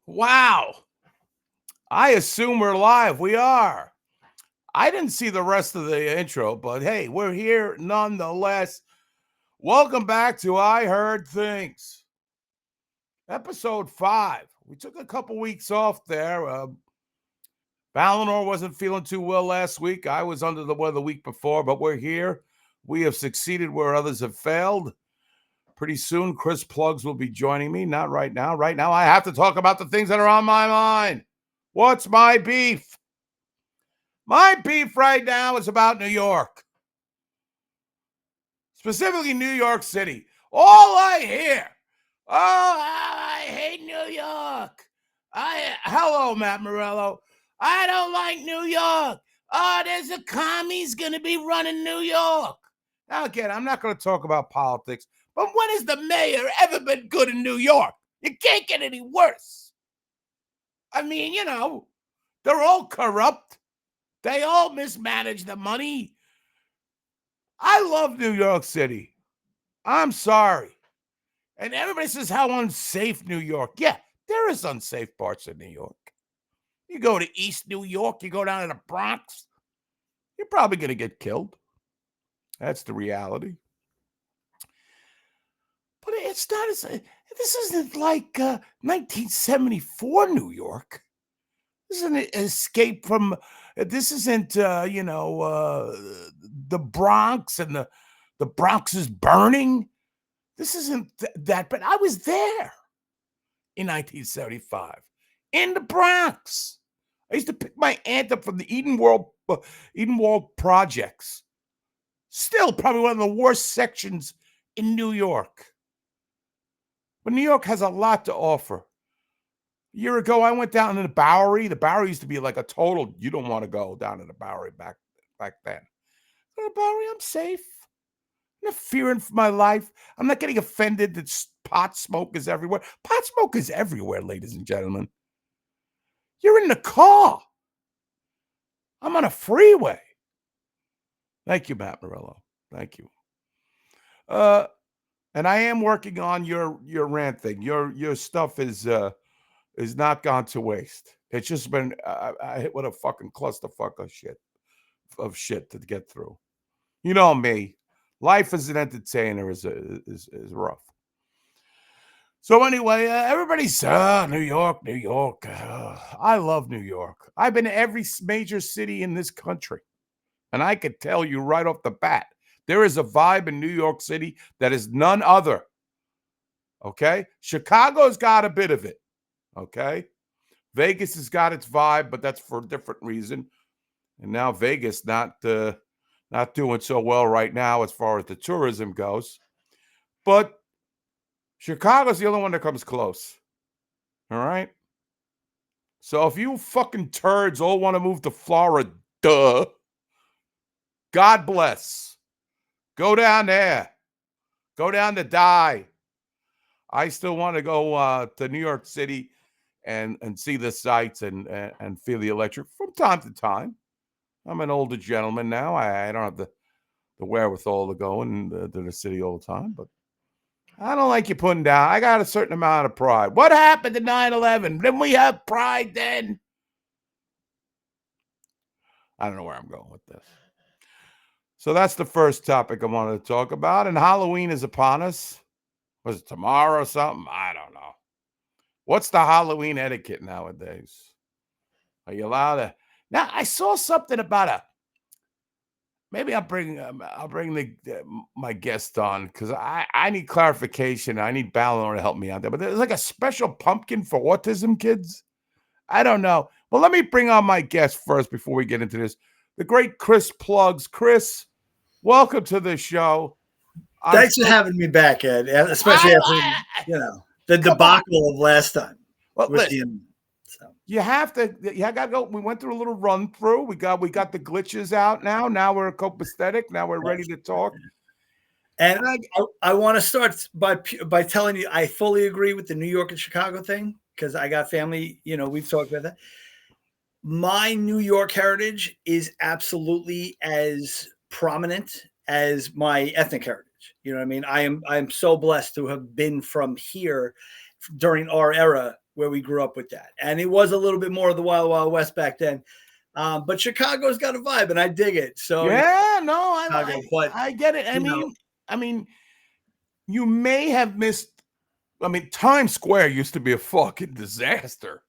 Wow. I assume we're live. We are. I didn't see the rest of the intro, but hey, we're here nonetheless. Welcome back to I Heard Things, episode 5. We took a couple weeks off there. Valinor wasn't feeling too well last week. I was under the weather the week before, but we're here. We have succeeded where others have failed. Pretty soon, Chris Plugs will be joining me. Not right now. Right now, I have to talk about the things that are on my mind. What's my beef? My beef right now is about New York, specifically New York City. All I hear, I hate New York. Hello, Matt Morello. I don't like New York. Oh, there's a commies going to be running New York. Now, again, I'm not going to talk about politics, but when has the mayor ever been good in New York? You can't get any worse. I mean, they're all corrupt. They all mismanage the money. I love New York City. I'm sorry. And everybody says how unsafe New York. Yeah, there is unsafe parts of New York. You go to East New York, you go down to the Bronx, you're probably going to get killed. That's the reality. But it's not as, this isn't like 1974 New York. This isn't an escape from, this isn't, the Bronx and the Bronx is burning. This isn't that, but I was there in 1975 in the Bronx. I used to pick my aunt up from the Edenwald projects. Still probably one of the worst sections in New York. But New York has a lot to offer. A year ago, I went down to the Bowery. The Bowery used to be like a total, you don't want to go down to the Bowery back then. The Bowery, I'm safe. I'm not fearing for my life. I'm not getting offended that pot smoke is everywhere. Pot smoke is everywhere, ladies and gentlemen. You're in the car. I'm on a freeway. Thank you, Matt Morello. Thank you. And I am working on your rant thing. Your stuff is not gone to waste. It's just been I hit with a fucking clusterfuck of shit to get through. You know me. Life as an entertainer is rough. So anyway, everybody's New York. I love New York. I've been to every major city in this country, and I could tell you right off the bat, there is a vibe in New York City that is none other. Okay, Chicago's got a bit of it. Okay, Vegas has got its vibe, but that's for a different reason. And now Vegas not doing so well right now as far as the tourism goes, but Chicago's the only one that comes close. All right. So if you fucking turds all want to move to Florida, God bless. Go down there. Go down to die. I still want to go to New York City and see the sights and feel the electric from time to time. I'm an older gentleman now. I don't have the wherewithal to go to the city all the time, but I don't like you putting down. I got a certain amount of pride. What happened to 9/11? Didn't we have pride then? I don't know where I'm going with this. So that's the first topic I wanted to talk about. And Halloween is upon us. Was it tomorrow or something? I don't know. What's the Halloween etiquette nowadays? Are you allowed to? Now, I saw something about maybe I'll bring my guest on because I need clarification. I need Balor to help me out there. But there's like a special pumpkin for autism kids. I don't know. Well, let me bring on my guest first before we get into this. The great Chris Plugs. Chris, welcome to the show. Thanks for having me back, Ed. Especially after the debacle of last time. Well, listen, you have to. You got to go. We went through a little run through. We got the glitches out now. Now we're copacetic. Now we're ready to talk. And I want to start by telling you I fully agree with the New York and Chicago thing because I got family. We've talked about that. My New York heritage is absolutely as prominent as my ethnic heritage. You know what I mean? I am so blessed to have been from here during our era where we grew up with that. And it was a little bit more of the Wild Wild West back then. But Chicago's got a vibe, and I dig it. So yeah, no, Chicago, but I get it. I mean, you may have missed. I mean, Times Square used to be a fucking disaster.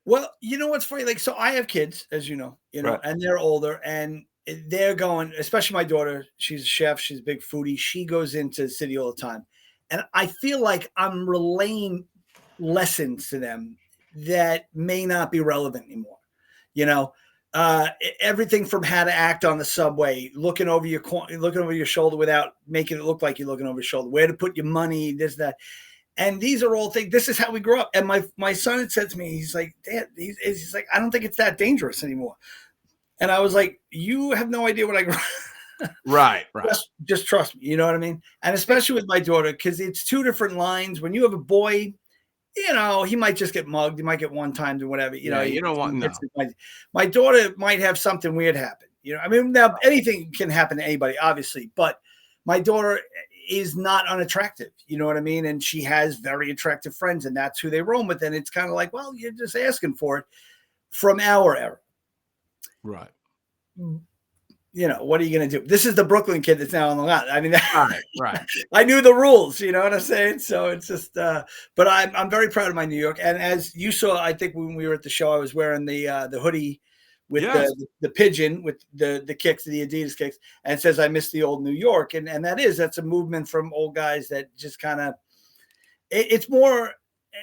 well, you know what's funny? Like, so I have kids, as you know, Right. and they're older, and they're going. Especially my daughter, she's a chef, she's a big foodie. She goes into the city all the time, and I feel like I'm relaying lessons to them that may not be relevant anymore. You know, everything from how to act on the subway, looking over your shoulder without making it look like you're looking over your shoulder, where to put your money, this, that. And these are all things. This is how we grew up. And my son had said to me, he's like, Dad, he's like, I don't think it's that dangerous anymore. And I was like, you have no idea what I grew up. Right. Just trust me. You know what I mean? And especially with my daughter, because it's two different lines. When you have a boy, you know, he might just get mugged. He might get one time or whatever. You know, you don't want no. My daughter might have something weird happen. You know, I mean, now anything can happen to anybody, obviously, but my daughter is not unattractive. You know what I mean? And she has very attractive friends, and that's who they roam with. And it's kind of like, well, you're just asking for it from our era. Right. You know, what are you going to do? This is the Brooklyn kid that's now on the lot. I mean, right. I knew the rules, you know what I'm saying? So it's just, but I'm very proud of my New York. And as you saw, I think when we were at the show, I was wearing the hoodie with the pigeon with the kicks, the Adidas kicks, and it says, I miss the old New York. And that's a movement from old guys that just kind of, it's more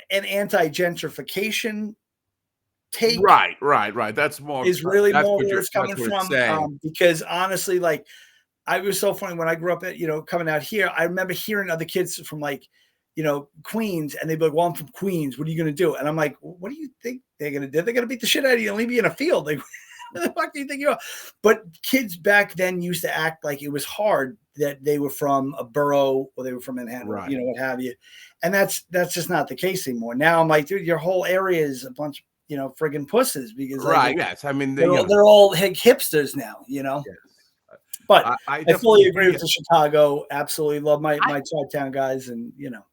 an anti-gentrification take. Right. That's more is really more where it's coming from. Because honestly, like, I was so funny when I grew up at, you know, coming out here, I remember hearing other kids from like, you know, Queens, and they'd be like, well, I'm from Queens. What are you going to do? And I'm like, what do you think they're going to do? They're going to beat the shit out of you and leave you in a field. Like, what the fuck do you think you are? But kids back then used to act like it was hard that they were from a borough or they were from Manhattan, right, you know, what have you. And that's just not the case anymore. Now I'm like, dude, your whole area is a bunch of, you know, friggin' pussies, because right. Yes. I mean, they're all hipsters now, you know. Yes. But I fully agree with the Chicago. Absolutely love my Chi-Town guys, and you know,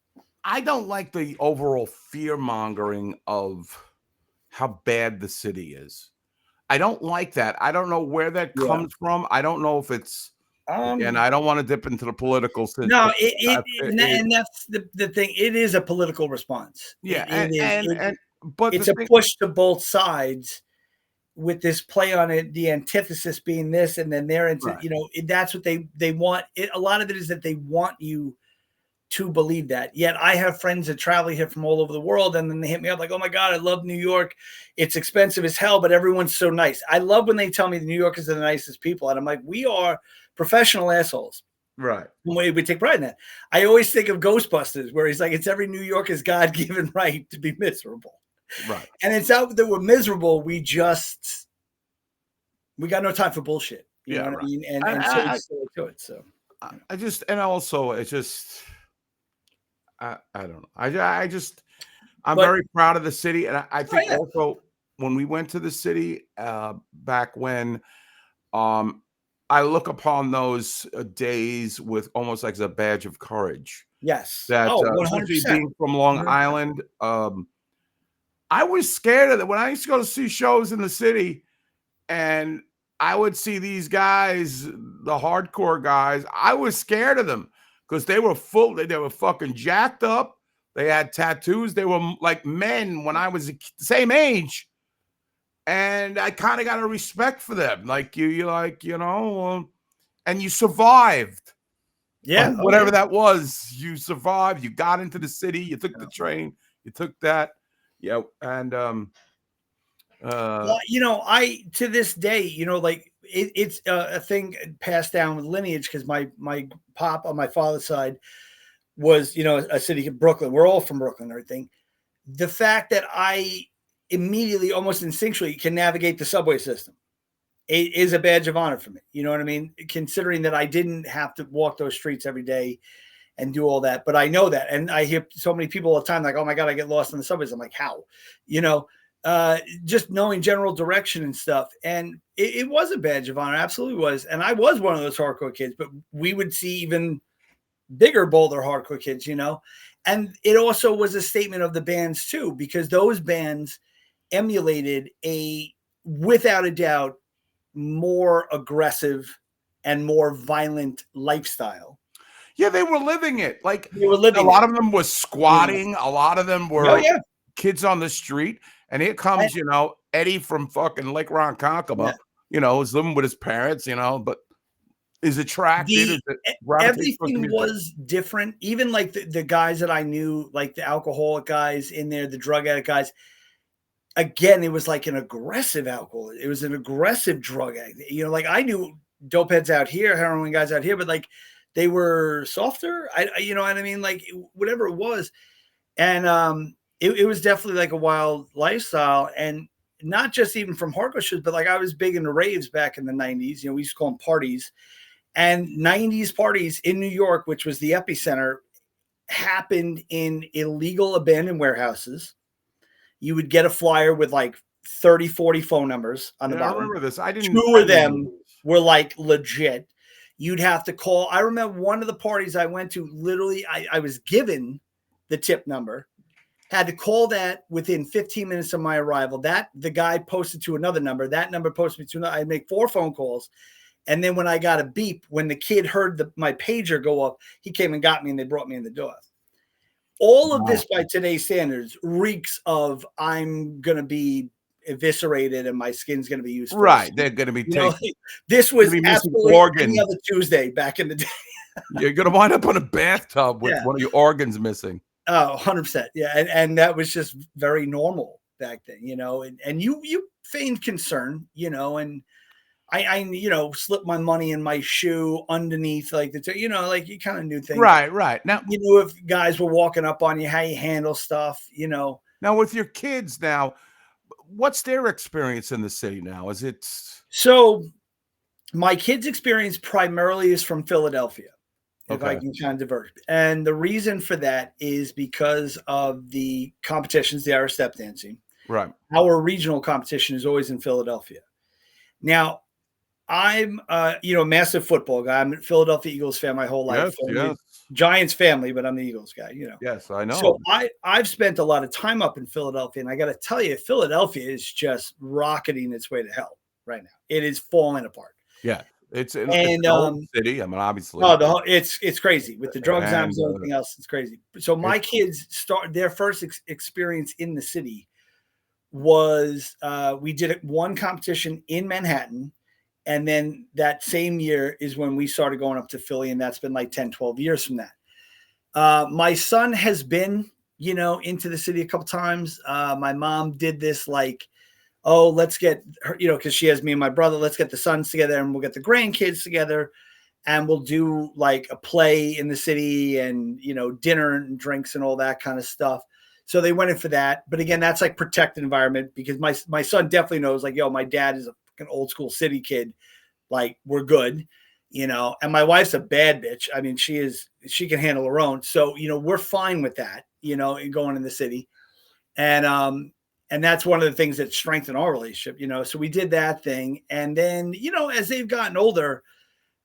I don't like the overall fear mongering of how bad the city is. I don't like that. I don't know where that comes from. I don't know if it's. And I don't want to dip into the political system. No, and that's the thing. It is a political response. Yeah, but it's a push to both sides with this play on it, the antithesis being this, and then they're into, right, you know, that's what they want. A lot of it is that they want you to believe that. Yet I have friends that travel here from all over the world, and then they hit me up like, oh my God, I love New York. It's expensive as hell, but everyone's so nice. I love when they tell me the New Yorkers are the nicest people. And I'm like, we are professional assholes. Right. We take pride in that. I always think of Ghostbusters, where he's like, it's every New Yorker's God-given right to be miserable. Right. And it's out that we're miserable. We got no time for bullshit. You know what I mean? And so do it. So I just, and also it's just, I don't know. I'm very proud of the city. And I think also when we went to the city back when, I look upon those days with almost like a badge of courage. Yes. That 100%. Being from Long Island, I was scared of that when I used to go to see shows in the city, and I would see these guys, the hardcore guys. I was scared of them because they were full. They were fucking jacked up. They had tattoos. They were like men when I was the same age. And I kind of got a respect for them. Like you like, you know, and you survived. Yeah. Whatever that was, you survived. You got into the city. You took the train. You took that. Yeah. And, well, you know, to this day, you know, like it's a thing passed down with lineage, because my pop on my father's side was, you know, a city of Brooklyn. We're all from Brooklyn and everything. The fact that I immediately, almost instinctually, can navigate the subway system, it is a badge of honor for me. You know what I mean? Considering that I didn't have to walk those streets every day and do all that, but I know that. And I hear so many people all the time like, oh my God, I get lost in the subways. I'm like, how? You know, just knowing general direction and stuff. And it was a badge of honor. Absolutely was. And I was one of those hardcore kids, but we would see even bigger Boulder hardcore kids, and it also was a statement of the bands too, because those bands emulated without a doubt, more aggressive and more violent lifestyle. Yeah, they were living it. Like They were living a lot it. of them was squatting. A lot of them Oh were yeah. kids on the street. And here comes, Eddie from fucking Lake Ronkonkoma, is living with his parents, but is attracted, is it gravitates towards the Everything music. was different. Even like the guys that I knew, like the alcoholic guys in there, the drug addict guys. Again, it was like an aggressive alcohol. It was an aggressive drug addict. Like I knew dope heads out here, heroin guys out here, but like they were softer. You know what I mean? Like whatever it was. And it was definitely like a wild lifestyle. And not just even from hardcore shows, but like I was big into raves back in the 90s. We used to call them parties. And 90s parties in New York, which was the epicenter, happened in illegal abandoned warehouses. You would get a flyer with like 30, 40 phone numbers on the bottom. I remember this. Two of them were like legit. You'd have to call. I remember one of the parties I went to, literally, I was given the tip number, had to call that within 15 minutes of my arrival. The guy posted to another number. That number posted me to another. I'd make 4 phone calls. And then when I got a beep, when the kid heard my pager go up, he came and got me and they brought me in the door. All of this, by today's standards, reeks of I'm going to be eviscerated and my skin's going to be used. Right. They're going to be taking. This was absolutely any other Tuesday back in the day. You're going to wind up in a bathtub with one of your organs missing. Oh, 100%. Yeah. And that was just very normal back then, and you feigned concern, and I slipped my money in my shoe underneath, like like you kind of knew things. Right. Now you knew if guys were walking up on you, how you handle stuff, Now with your kids now, what's their experience in the city now? Is it so? My kids' experience primarily is from Philadelphia. If I can kind of diverge, and the reason for that is because of the competitions, the Irish step dancing. Right. Our regional competition is always in Philadelphia. Now, I'm, a massive football guy. I'm a Philadelphia Eagles fan my whole life. Yes. Giants family, but I'm the Eagles guy, Yes, I know. So I've spent a lot of time up in Philadelphia, and I got to tell you, Philadelphia is just rocketing its way to hell right now. It is falling apart. Yeah. It's an old city. I mean, obviously. Oh, it's crazy with the drug zones and everything else. It's crazy. So my kids their first experience in the city was we did one competition in Manhattan. And then that same year is when we started going up to Philly. And that's been like 10, 12 years from that. My son has been, into the city a couple times. My mom did this like, let's get her, because she has me and my brother, let's get the sons together and we'll get the grandkids together and we'll do like a play in the city and, dinner and drinks and all that kind of stuff. So they went in for that. But again, that's like protected environment because my son definitely knows like, my dad is an old school city kid. Like we're good, and my wife's a bad bitch. I mean, she can handle her own. So, we're fine with that, going in the city. And that's one of the things that strengthened our relationship, so we did that thing. And then, as they've gotten older,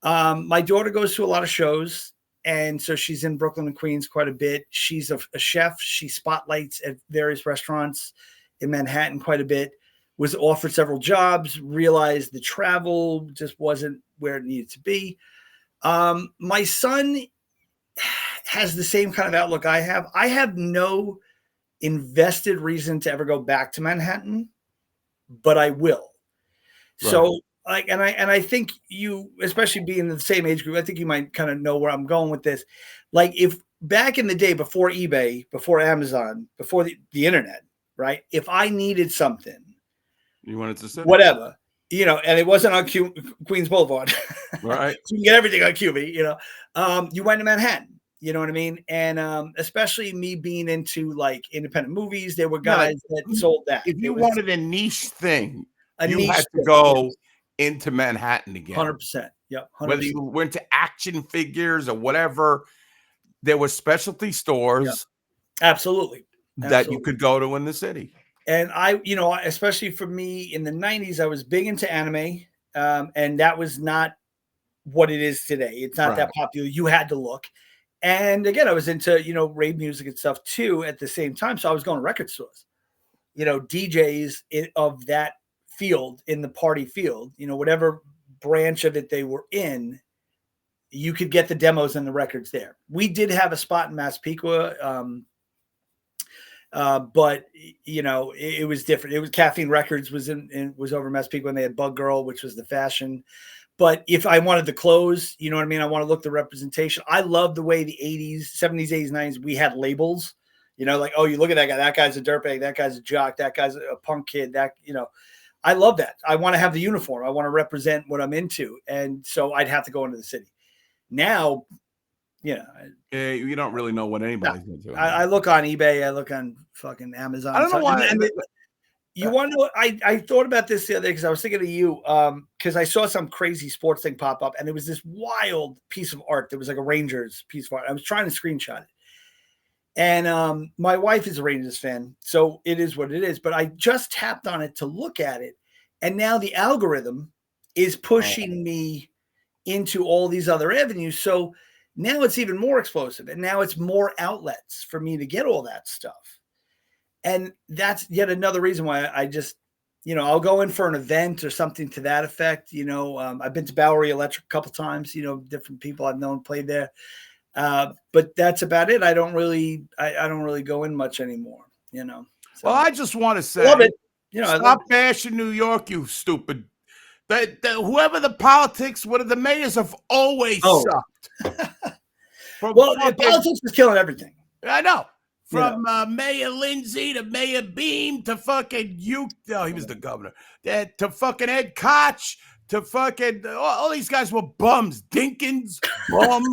my daughter goes to a lot of shows. And so she's in Brooklyn and Queens quite a bit. She's a chef. She spotlights at various restaurants in Manhattan quite a bit, was offered several jobs, realized the travel just wasn't where it needed to be. My son has the same kind of outlook I have. I have no invested reason to ever go back to Manhattan, but I will. Right. So I think you, especially being in the same age group, I think you might kind of know where I'm going with this. Like if back in the day, before eBay, before Amazon, before the internet, right? If I needed something, you wanted to say whatever, and it wasn't on Queens Boulevard, right? So you can get everything on QB, you went to Manhattan. You know what I mean? And especially me being into like independent movies, there were guys that sold that. If you wanted a niche thing, you niche had to go into Manhattan again. 100%. Yeah. 100%. Whether you went to action figures or whatever, there were specialty stores. Yeah. Absolutely. That you could go to in the city. And I, especially for me in the 90s, I was big into anime. And that was not what it is today. It's not that popular. You had to look. And again, I was into, rave music and stuff too at the same time. So I was going to record stores, DJs of that field, in the party field, whatever branch of it they were in, you could get the demos and the records there. We did have a spot in Massapequa, but it was different. It was Caffeine Records was was over in Massapequa when they had Bug Girl, which was the fashion. But if I wanted the clothes, you know what I mean? I want to look the representation. I love the way the 80s, 70s, 80s, 90s, we had labels, like, oh, you look at that guy. That guy's a dirtbag. That guy's a jock. That guy's a punk kid. I love that. I want to have the uniform. I want to represent what I'm into. And so I'd have to go into the city. Now, you don't really know what anybody's into. I look on eBay. I look on fucking Amazon. I don't know why. You want to know? I thought about this the other day because I was thinking of you because I saw some crazy sports thing pop up, and it was this wild piece of art that was like a Rangers piece of art. I was trying to screenshot it, and my wife is a Rangers fan, so it is what it is. But I just tapped on it to look at it, and now the algorithm is pushing me into all these other avenues. So now it's even more explosive, and now it's more outlets for me to get all that stuff. And that's yet another reason why I just, I'll go in for an event or something to that effect. I've been to Bowery Electric a couple times, different people I've known played there. But that's about it. I don't really go in much anymore, So, well, I just want to say, love it. Stop bashing New York, you stupid. Whoever the politics, one of the mayors have always sucked. Politics is killing everything. I know. From Mayor Lindsay to Mayor Beam to fucking he was the governor. To fucking Ed Koch to fucking all these guys were bums. Dinkins, bum.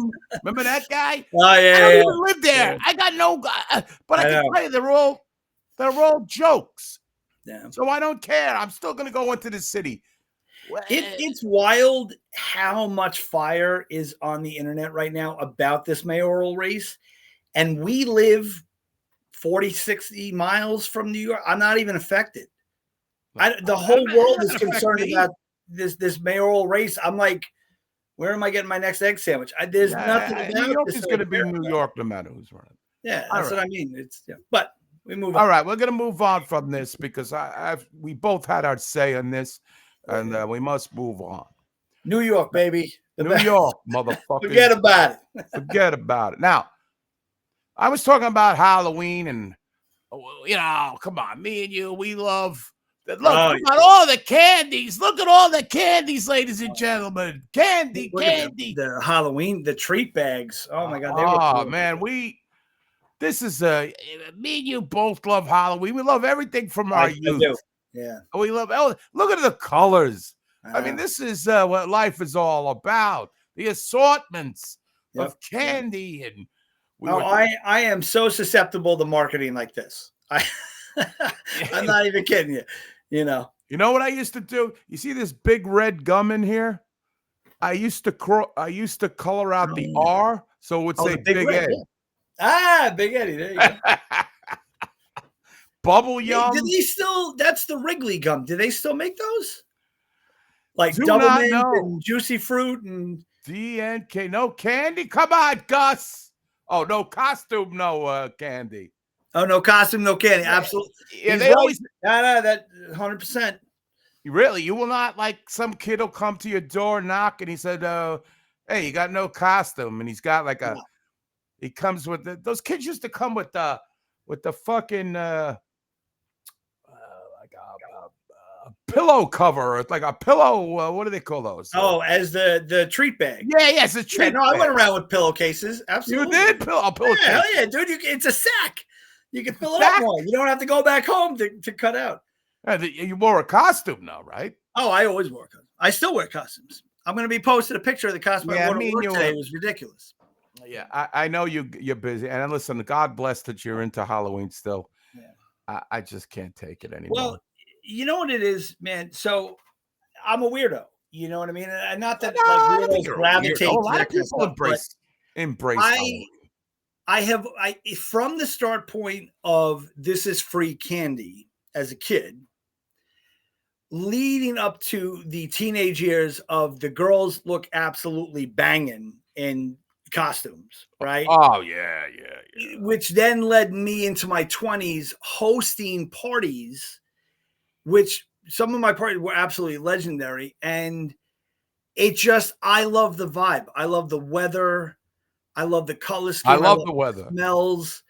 Remember that guy? Oh yeah, I don't even live there. Yeah. I got no, but I can tell you they're all jokes. Yeah. So I don't care. I'm still gonna go into the city. It's wild how much fire is on the internet right now about this mayoral race, and we live 40, 60 miles from New York. I'm not even affected. The whole world is concerned about this mayoral race. I'm like, where am I getting my next egg sandwich? There's nothing about New York is going to be New York no matter who's running. Yeah, that's what I mean. But we move on. All right, we're going to move on from this because we both had our say on this, and we must move on. New York, baby. New York, motherfucker. Forget about it. Forget about it. Now, I was talking about Halloween and, come on, me and you, we love, look at all the candies. Look at all the candies, ladies and gentlemen. Candy. The Halloween, the treat bags. Oh, my God. Oh, man, this is, me and you both love Halloween. We love everything from our youth. Yeah. We love, look at the colors. I mean, this is what life is all about. The assortments of candy and, I am so susceptible to marketing like this. I'm not even kidding you. You know what I used to do? You see this big red gum in here? I used to color out the R so it would say Big Ed. Yeah. Big Eddie. There you go. Bubble Yum. That's the Wrigley gum. Do they still make those? Like Double Mint and Juicy Fruit and DNK. No candy? Come on, Gus. Oh, no costume, no candy. Oh, no costume, no candy. Absolutely. Yeah, they always. No, that 100%. Really? You will not, like, some kid will come to your door, knock, and he said, hey, you got no costume. And he's got like he comes with those kids used to come with the fucking, a pillow cover, or like a pillow. What do they call those? Oh, as the treat bag. Yeah, it's a treat. No, I went around with pillowcases. Absolutely, you did pillow. Yeah, hell yeah, dude! It's a sack. You can fill it up more. You don't have to go back home to cut out. You wore a costume now, right? Oh, I always wore costumes. I still wear costumes. I'm going to be posting a picture of the costume I wore to work today. It was ridiculous. Yeah, I know you're busy, and listen, God bless that you're into Halloween still. Yeah. I just can't take it anymore. Well, you know what it is, man. So I'm a weirdo. You know what I mean? And not that weirdos gravitate. A lot of people embrace. I have from the start point of this is free candy as a kid, leading up to the teenage years of the girls look absolutely banging and costumes, right? Oh yeah, yeah. Which then led me into my 20s hosting parties, which some of my parties were absolutely legendary. And I love the vibe. I love the weather. I love the color I scheme. I love love the weather. smells.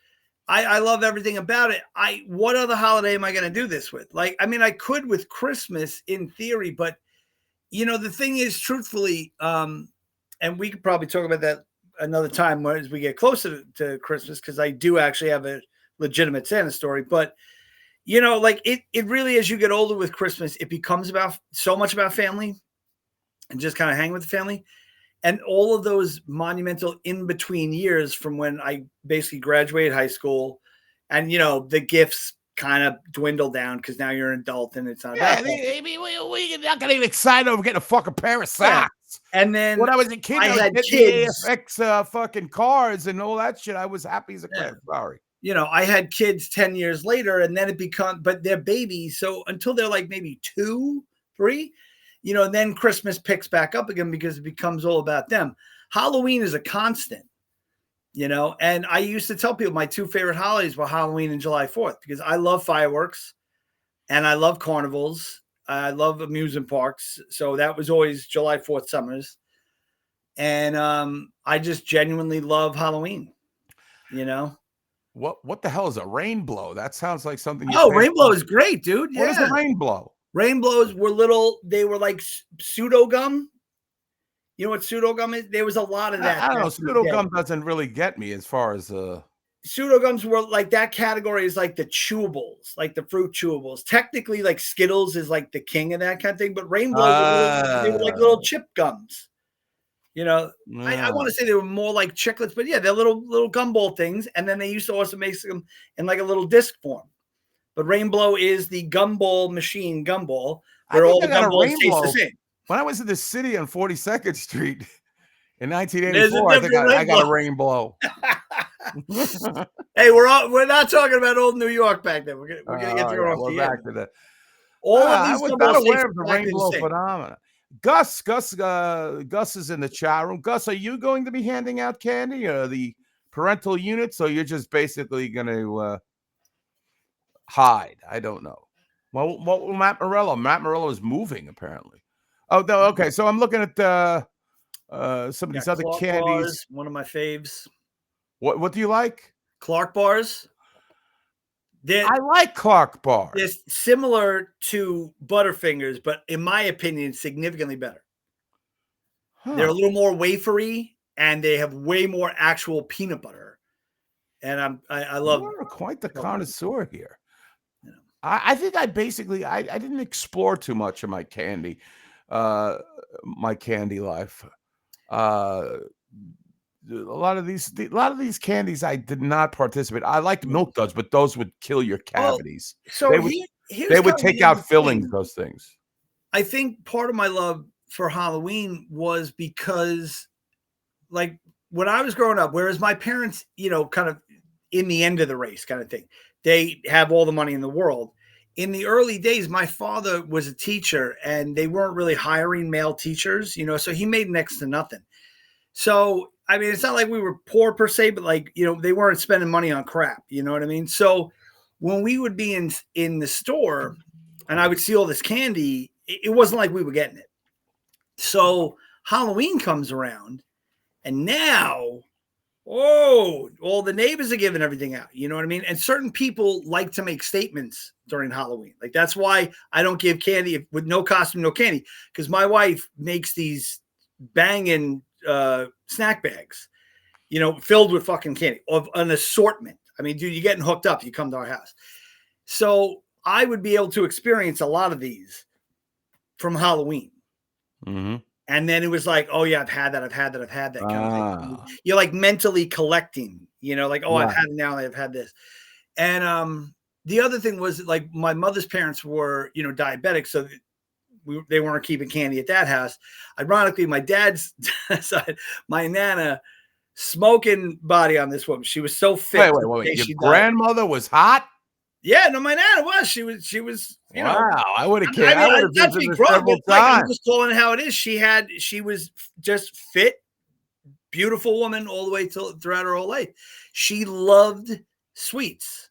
I love everything about it. What other holiday am I going to do this with? Like, I mean, I could with Christmas in theory, but the thing is, truthfully, and we could probably talk about that another time as we get closer to Christmas, because I do actually have a legitimate Santa story. But like it really, as you get older with Christmas, it becomes about so much about family and just kind of hang with the family. And all of those monumental in between years from when I basically graduated high school, and the gifts kind of dwindle down because now you're an adult and it's not Yeah, about that. we're not getting excited over getting a fucking pair of socks. Yeah. And then when I was a kid, I had getting kids. the AFX fucking cars and all that shit. I was happy as a kid. Sorry. I had kids 10 years later, and then but they're babies. So until they're like maybe 2, 3, and then Christmas picks back up again because it becomes all about them. Halloween is a constant, and I used to tell people my 2 favorite holidays were Halloween and July 4th, because I love fireworks and I love carnivals. I love amusement parks. So that was always July 4th summers. And I just genuinely love Halloween, What the hell is a rainbow? That sounds like something. Rainbow is great, dude. Yeah. What is a rainbow? Rainbows were they were like pseudo gum. You know what pseudo gum is? There was a lot of that. I don't know. Pseudo gum doesn't really get me as far as pseudo gums were like that category is like the chewables, like the fruit chewables. Technically, like Skittles is like the king of that kind of thing, but rainbows they were like little chip gums. I want to say they were more like chiclets, but yeah, they're little gumball things. And then they used to also make them in like a little disc form. But Rainbow is the gumball machine gumball, where all the gumballs taste the same. When I was in the city on 42nd Street in 1984, I think I got a rainbow. Hey, we're not talking about old New York back then. We're gonna get through off the back to that. All of these I was not aware of the rainbow phenomenon. Gus is in the chat room. Gus, are you going to be handing out candy or the parental units, or you're just basically going to hide? I don't know. Well, Matt Morello is moving apparently. Oh, no, okay. So I'm looking at some of these other Clark candies. Bars, one of my faves. What do you like? Clark bars. I like Clark bars. They're similar to Butterfingers, but in my opinion, significantly better. Huh. They're a little more wafery, and they have way more actual peanut butter. And I love. You're quite the connoisseur here. Yeah. I think I didn't explore too much of my candy life. A lot of these candies I did not participate. I liked Milk Duds, but those would kill your cavities. So they would take out fillings. Those things. I think part of my love for Halloween was because, like, when I was growing up, whereas my parents, kind of in the end of the race kind of thing, they have all the money in the world. In the early days, my father was a teacher, and they weren't really hiring male teachers, so he made next to nothing. So, I mean, it's not like we were poor per se, but like, they weren't spending money on crap. You know what I mean? So when we would be in the store and I would see all this candy, it wasn't like we were getting it. So Halloween comes around, and now, all the neighbors are giving everything out. You know what I mean? And certain people like to make statements during Halloween. Like, that's why I don't give candy with no costume, no candy, because my wife makes these banging snack bags, filled with fucking candy of an assortment. I mean, dude, you're getting hooked up. You come to our house. So I would be able to experience a lot of these from Halloween. Mm-hmm. And then it was like, oh yeah, I've had that kind of thing. You're like mentally collecting, like, oh, right. I've had it now, I've had this. And the other thing was, like, my mother's parents were, diabetic, so they weren't keeping candy at that house. Ironically, my dad's side, my Nana, smoking body on this woman. She was so fit. Wait. Your grandmother was hot? Yeah, no, my Nana was. She was. Wow, I would have cared. I would have visited her several times. I'm just calling it how it is. She was just fit, beautiful woman all the way throughout her whole life. She loved sweets.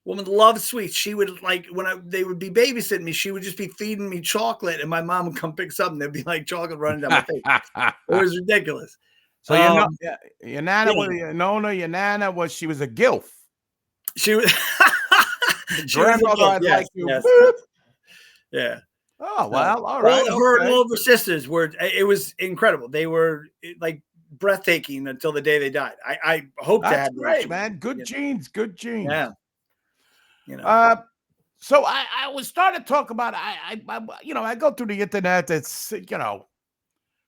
Woman loved sweets. She would like they would be babysitting me. She would just be feeding me chocolate, and my mom would come pick something. There'd be like chocolate running down my face. It was ridiculous. So your nana was she was a gilf. She was. Grandmother, yes. Yeah. Oh well, all right. Her and all of her sisters were. It was incredible. They were like breathtaking until the day they died. I hope to have great, man. Good genes. Good genes. Yeah. So I was starting to talk about I go through the internet. It's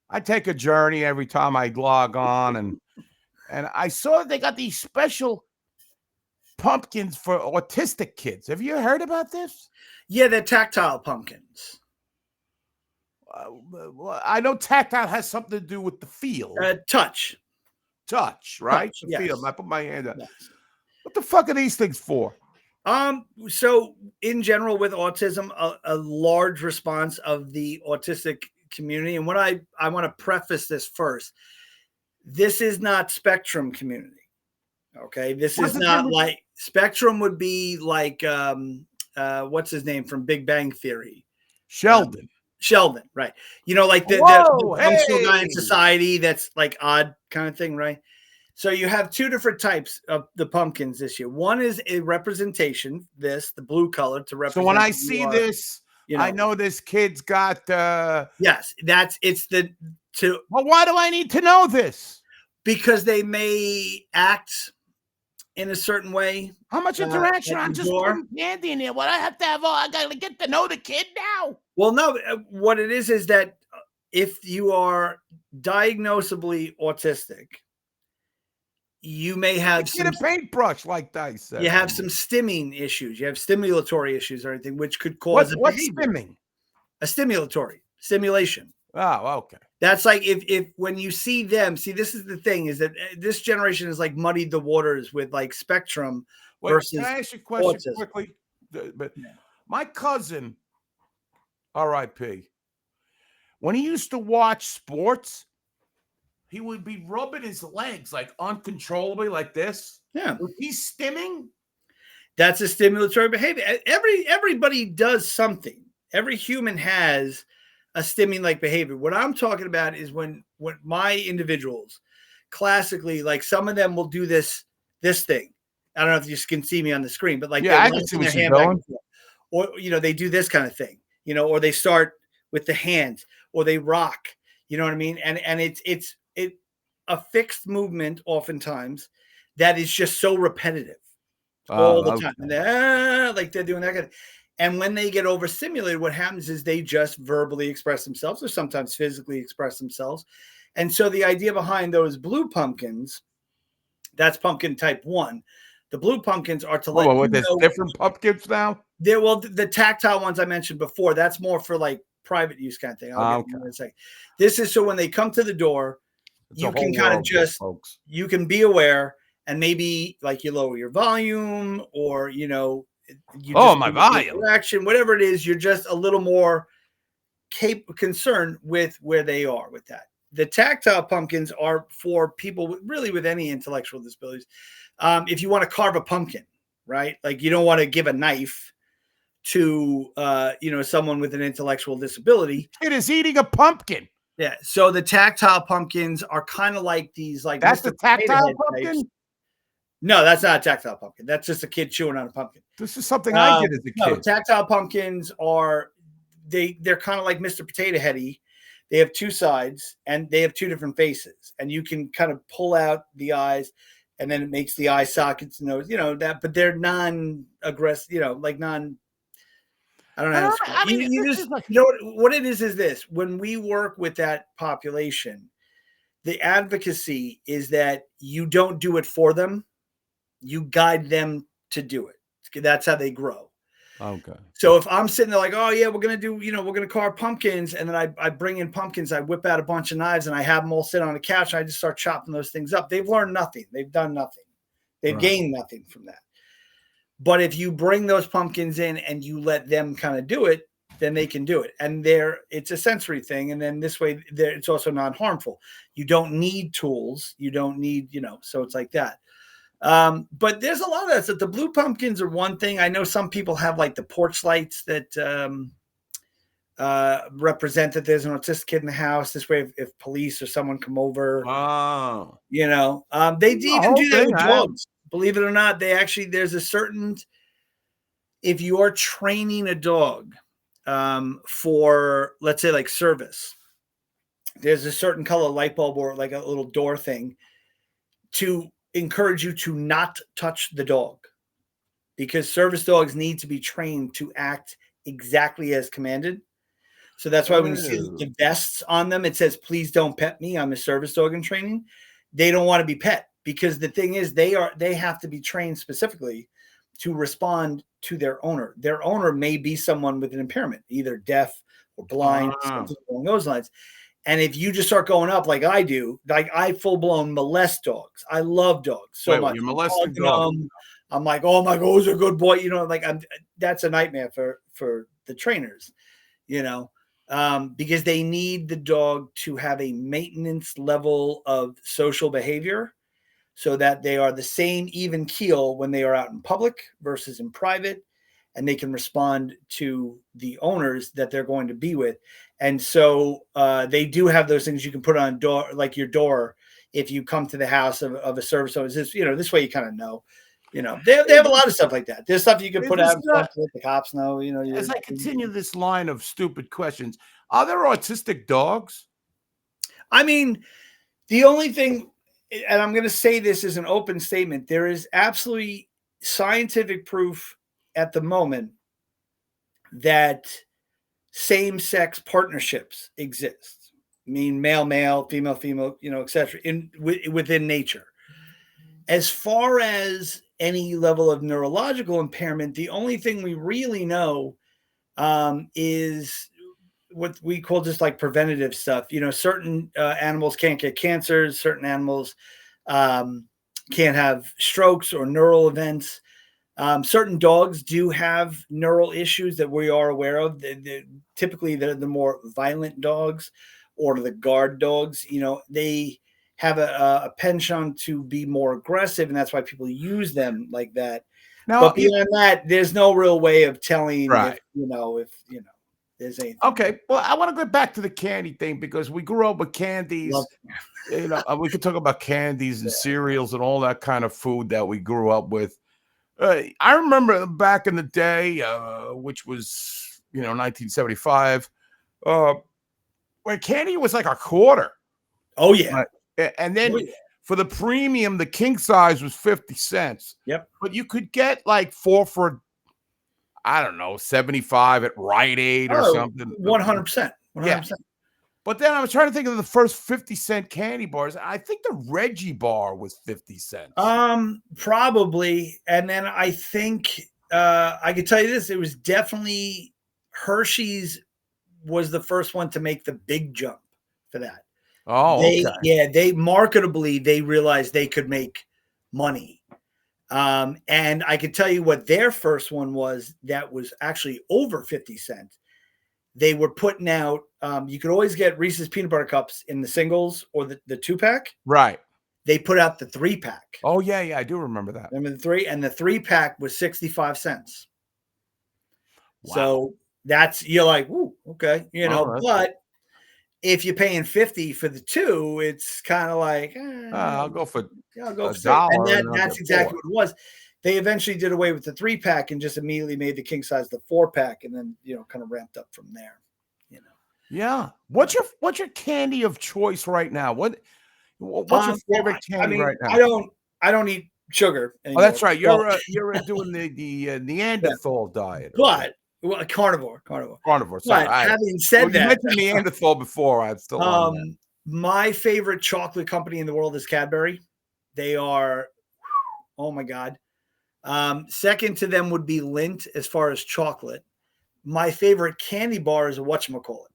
I take a journey every time I log on, and I saw they got these special pumpkins for autistic kids. Have you heard about this? Yeah, they're tactile pumpkins. I know tactile has something to do with the feel. Touch, right? Touch, yes. Feel. I put my hand up. Yes. What the fuck are these things for? So in general with autism, a large response of the autistic community, and what I want to preface this first, this is not spectrum community. Okay. This is not like spectrum would be like, what's his name from Big Bang Theory? Sheldon, right. Like the functional guy in society that's like odd kind of thing, right? So you have two different types of the pumpkins this year. One is a representation, the blue color to represent. So when I see this, I know this kid's got. Yes, Well, why do I need to know this? Because they may act in a certain way. How much interaction? I'm just putting candy in here. What I have to have? I got to get to know the kid now. Well, no. What it is that if you are diagnosably autistic, you may have a paintbrush, like Dice said. You have some stimming issues. You have stimulatory issues or anything, which could cause what's stimming? A stimulation. Oh, okay. That's like if when you see them, this is the thing is that this generation has like muddied the waters with like spectrum versus. Can I ask you a question autism. quickly? But my cousin, R.I.P., when he used to watch sports, he would be rubbing his legs like uncontrollably, like this. Yeah, he's stimming. That's a stimulatory behavior. Everybody does something. Every human has a stimming like behavior. What I'm talking about is when my individuals, classically, like some of them will do this thing. I don't know if you can see me on the screen, but like I can see what you're doing. Or they do this kind of thing, or they start with the hands, or they rock. You know what I mean? And it's a fixed movement oftentimes that is just so repetitive all the time. And like they're doing that kind of, and when they get overstimulated, what happens is they just verbally express themselves or sometimes physically express themselves. And so the idea behind those blue pumpkins, that's pumpkin type 1. The blue pumpkins are to let there's different pumpkins now? The tactile ones I mentioned before, that's more for like private use kind of thing. I'll get in a second. This is so when they come to the door, you can kind of just, you can be aware and maybe like you lower your volume or, my volume action, whatever it is, you're just a little more concerned with where they are with that. The tactile pumpkins are for people with any intellectual disabilities. If you want to carve a pumpkin, right? Like you don't want to give a knife to, someone with an intellectual disability. It is eating a pumpkin. Yeah. So the tactile pumpkins are kind of like these, like that's the tactile pumpkin. Types. No, that's not a tactile pumpkin. That's just a kid chewing on a pumpkin. This is something I did as a kid. No, tactile pumpkins are they're kind of like Mr. Potato Heady. They have two sides and they have two different faces, and you can kind of pull out the eyes, and then it makes the eye sockets and those, that. But they're non-aggressive, like non. I don't know. What it is this: when we work with that population, the advocacy is that you don't do it for them. You guide them to do it. That's how they grow. Okay. So if I'm sitting there like, oh yeah, we're going to do, we're going to carve pumpkins. And then I bring in pumpkins, I whip out a bunch of knives and I have them all sit on the couch. And I just start chopping those things up. They've learned nothing. They've done nothing. They've gained nothing from that. But if you bring those pumpkins in and you let them kind of do it, then they can do it. And it's a sensory thing. And then this way, it's also non-harmful. You don't need tools. You don't need, so it's like that. But there's a lot of that. So the blue pumpkins are one thing. I know some people have like the porch lights that represent that there's an autistic kid in the house. This way, if police or someone come over, they even do that with dogs. Believe it or not, there's a certain, if you are training a dog for, let's say, like service, there's a certain color light bulb or like a little door thing to encourage you to not touch the dog, because service dogs need to be trained to act exactly as commanded. So that's why when you see the vests on them, it says, please don't pet me. I'm a service dog in training. They don't want to be pet, because the thing is they have to be trained specifically to respond to their owner. Their owner may be someone with an impairment, either deaf or blind, something along those lines. And if you just start going up like I do, like I full blown molest dogs. I love dogs so much. You're molesting dogs. I'm like, oh my God, who's a good boy? That's a nightmare for the trainers, because they need the dog to have a maintenance level of social behavior so that they are the same even keel when they are out in public versus in private, and they can respond to the owners that they're going to be with. And so they do have those things you can put on door, like your door, if you come to the house of a service. So this way you kind of know. They have a lot of stuff like that. There's stuff you can put out to let the cops know. As I continue this line of stupid questions, are there autistic dogs? I mean, the only thing, and I'm going to say this as an open statement, there is absolutely scientific proof at the moment that same-sex partnerships exist. I mean, male, female, etc. Within nature. As far as any level of neurological impairment, the only thing we really know is what we call just like preventative stuff. Certain animals can't get cancers. Certain animals can't have strokes or neural events. Certain dogs do have neural issues that we are aware of. Typically, they're the more violent dogs or the guard dogs. They have a penchant to be more aggressive, and that's why people use them like that. Now, but beyond that, there's no real way of telling if there's anything. Okay, well, I want to go back to the candy thing, because we grew up with candies. We could talk about candies and cereals and all that kind of food that we grew up with. I remember back in the day, which was 1975, when candy was like a quarter. Oh yeah. And then for the premium, the king size was 50 cents. Yep. But you could get like 4 for, I don't know, 75 at Rite Aid or something. 100%. 100%. Yeah. But then I was trying to think of the first 50-cent candy bars. I think the Reggie bar was 50 cents. Probably. And then I think I could tell you this. It was definitely Hershey's was the first one to make the big jump for that. Oh, they marketably, they realized they could make money. And I could tell you what their first one was that was actually over 50 cents. They were putting out, you could always get Reese's peanut butter cups in the singles or the 2-pack. Right. They put out the 3-pack. Oh, yeah, I do remember that. Remember the 3? And the 3-pack was 65 cents. Wow. So you're like, ooh, okay. But if you're paying 50 for the 2, it's kind of like, I'll go for $1. And that's exactly what it was. They eventually did away with the 3-pack and just immediately made the king size the 4-pack, and then kind of ramped up from there. Yeah. What's your candy of choice right now? What's your favorite candy right now? I don't eat sugar anymore. Oh, that's right. You're doing the Neanderthal diet. But carnivore. Carnivore. Sorry. But having said that, you mentioned Neanderthal before. I'm still on that. My favorite chocolate company in the world is Cadbury. They are, oh my God. Second to them would be Lindt as far as chocolate. My favorite candy bar is a whatchamacallit.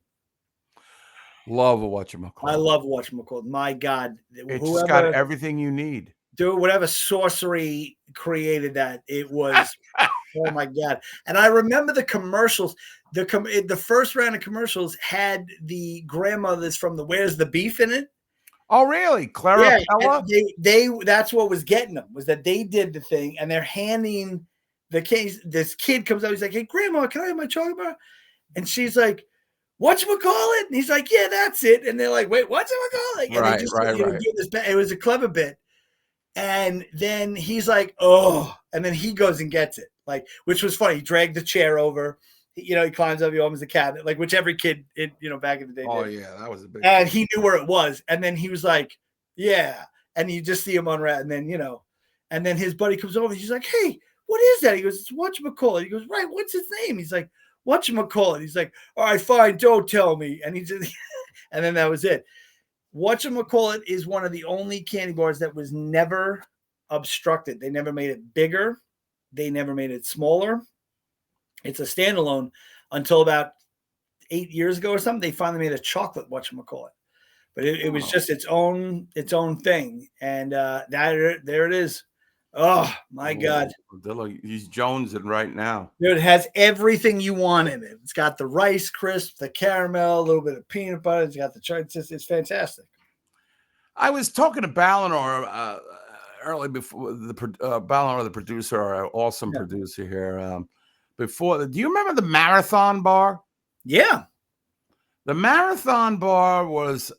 Love a whatchamacallit. I love whatchamacallit. My God. It's got everything you need. Dude, whatever sorcery created that, it was Oh my God. And I remember the commercials. The first round of commercials had the grandmothers from the Where's the Beef in it. Oh, really? Yeah, Clarabella? they that's what was getting them, was that they did the thing and they're handing the case. This kid comes out, he's like, "Hey, grandma, can I have my chocolate bar?" And she's like, "Whatchamacallit?" And he's like, "Yeah, that's it." And they're like, "Wait, whatchamacallit?" And they Right, just right, right. give this back. It was a clever bit. And then he's like, "Oh," and then he goes and gets it, like, which was funny. He dragged the chair over, he climbs up, he opens the cabinet, like which every kid, back in the day Oh, did. yeah, that was a big And thing. he knew where it was. And then he was like, "Yeah." And you just see him unwrap, and then, and then his buddy comes over. He's like, "Hey, what is that?" He goes, "It's whatchamacallit." He goes, "Right, what's his name?" He's like, "Whatchamacallit." He's like, "All right, fine, don't tell me." And he just, and then that was it. Whatchamacallit is one of the only candy bars that was never obstructed. They never made it bigger. They never made it smaller. It's a standalone until about 8 years ago or something. They finally made a chocolate whatchamacallit. But it was just its own thing. And there it is. Oh my God. He's jonesing right now. Dude, it has everything you want in it. It's got the Rice Crisp, the caramel, a little bit of peanut butter. It's got the chocolate. It's fantastic. I was talking to Balinor early before Balinor, the producer, our awesome producer here. Before, do you remember the Marathon Bar? Yeah. The Marathon Bar was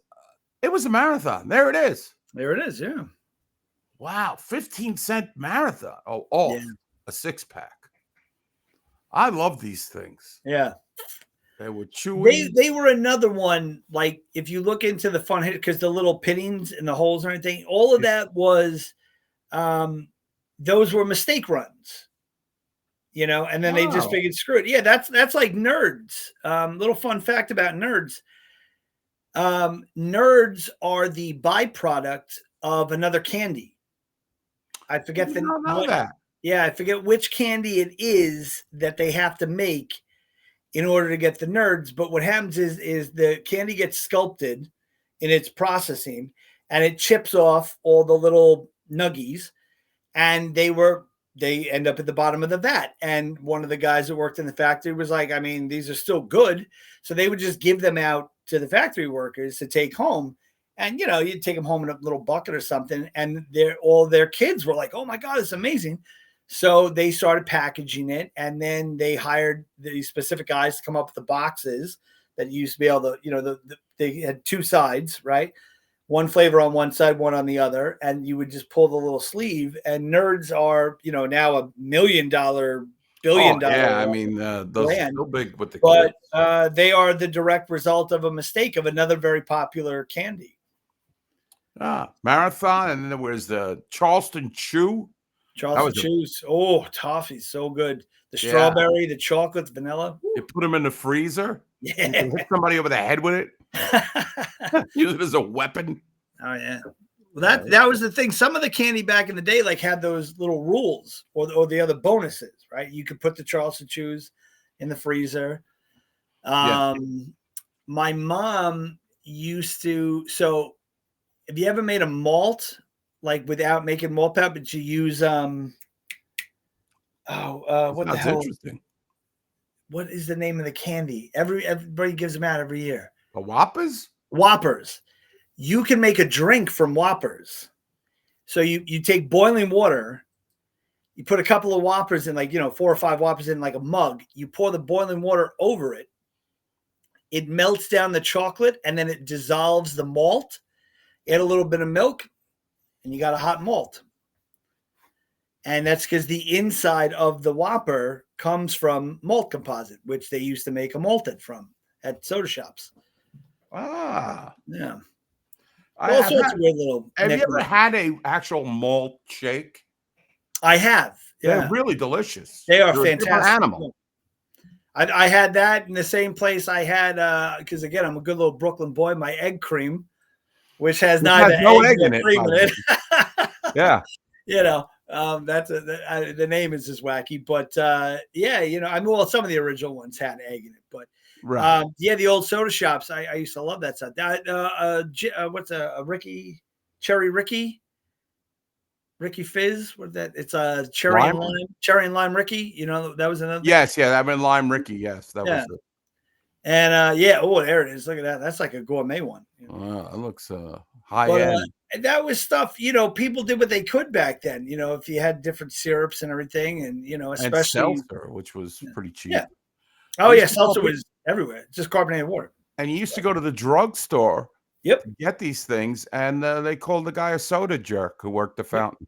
a marathon. There it is. There it is. Yeah. Wow, 15-cent marathon. Oh, off a 6-pack. I love these things. Yeah. They were chewy. They were another one. Like if you look into the fun hit, because the little pinnings and the holes and everything, all of that was, those were mistake runs. And then they just figured, screw it. Yeah, that's like Nerds. Little fun fact about Nerds. Nerds are the byproduct of another candy. I forget I don't know that. Yeah, I forget which candy it is that they have to make in order to get the Nerds. But what happens is the candy gets sculpted in its processing, and it chips off all the little nuggies, and they end up at the bottom of the vat. And one of the guys that worked in the factory was like, I mean, these are still good. So they would just give them out to the factory workers to take home. And, you'd take them home in a little bucket or something. And all their kids were like, "Oh my God, it's amazing." So they started packaging it. And then they hired these specific guys to come up with the boxes that used to be able to, they had two sides, right? One flavor on one side, one on the other, and you would just pull the little sleeve. And Nerds are, now $1 million, billion dollar. Yeah, I mean, those are so big with the kids. But they are the direct result of a mistake of another very popular candy. Marathon, and then there was the Charleston Chew. Charleston Chews. Oh, toffee, so good. The strawberry, the chocolate, the vanilla. You put them in the freezer. Yeah. You can hit somebody over the head with it. Use it as a weapon. Oh yeah. Well, that was the thing. Some of the candy back in the day had those little rules or the other bonuses, right? You could put the Charleston Chews in the freezer. My mom used to. So, have you ever made a malt without making malt powder, but you use what the hell? Interesting. What is the name of the candy? Everybody gives them out every year. The Whoppers? Whoppers. You can make a drink from Whoppers. So you take boiling water, you put a couple of Whoppers in, 4 or 5 Whoppers in a mug. You pour the boiling water over it. It melts down the chocolate, and then it dissolves the malt. Add a little bit of milk, and you got a hot malt. And that's because the inside of the Whopper comes from malt composite, which they used to make a malted from at soda shops. Yeah. All sorts of weird little. Have you ever had a actual malt shake? I have. Yeah. They're really delicious. They are fantastic. A animal. I had that in the same place I had, because again, I'm a good little Brooklyn boy, my egg cream, which has neither egg in cream in it. Yeah. That's the name is just wacky, but some of the original ones had egg in it, but right. The old soda shops, I used to love that stuff. What's a Ricky Cherry Ricky Ricky Fizz. What that? It's a cherry and lime Ricky. You know, that was another thing. Yes, yeah, I've been Lime Ricky. Yes, that was it. And yeah, oh, there it is. Look at that. That's like a gourmet one. You know? Wow, it looks high end. And that was stuff, you know, people did what they could back then, you know, if you had different syrups and everything, and you know, especially and seltzer, which was pretty cheap. Yeah. Oh yeah, seltzer was everywhere, just carbonated water. And you used to go to the drugstore to get these things, and they called the guy a soda jerk who worked the fountain.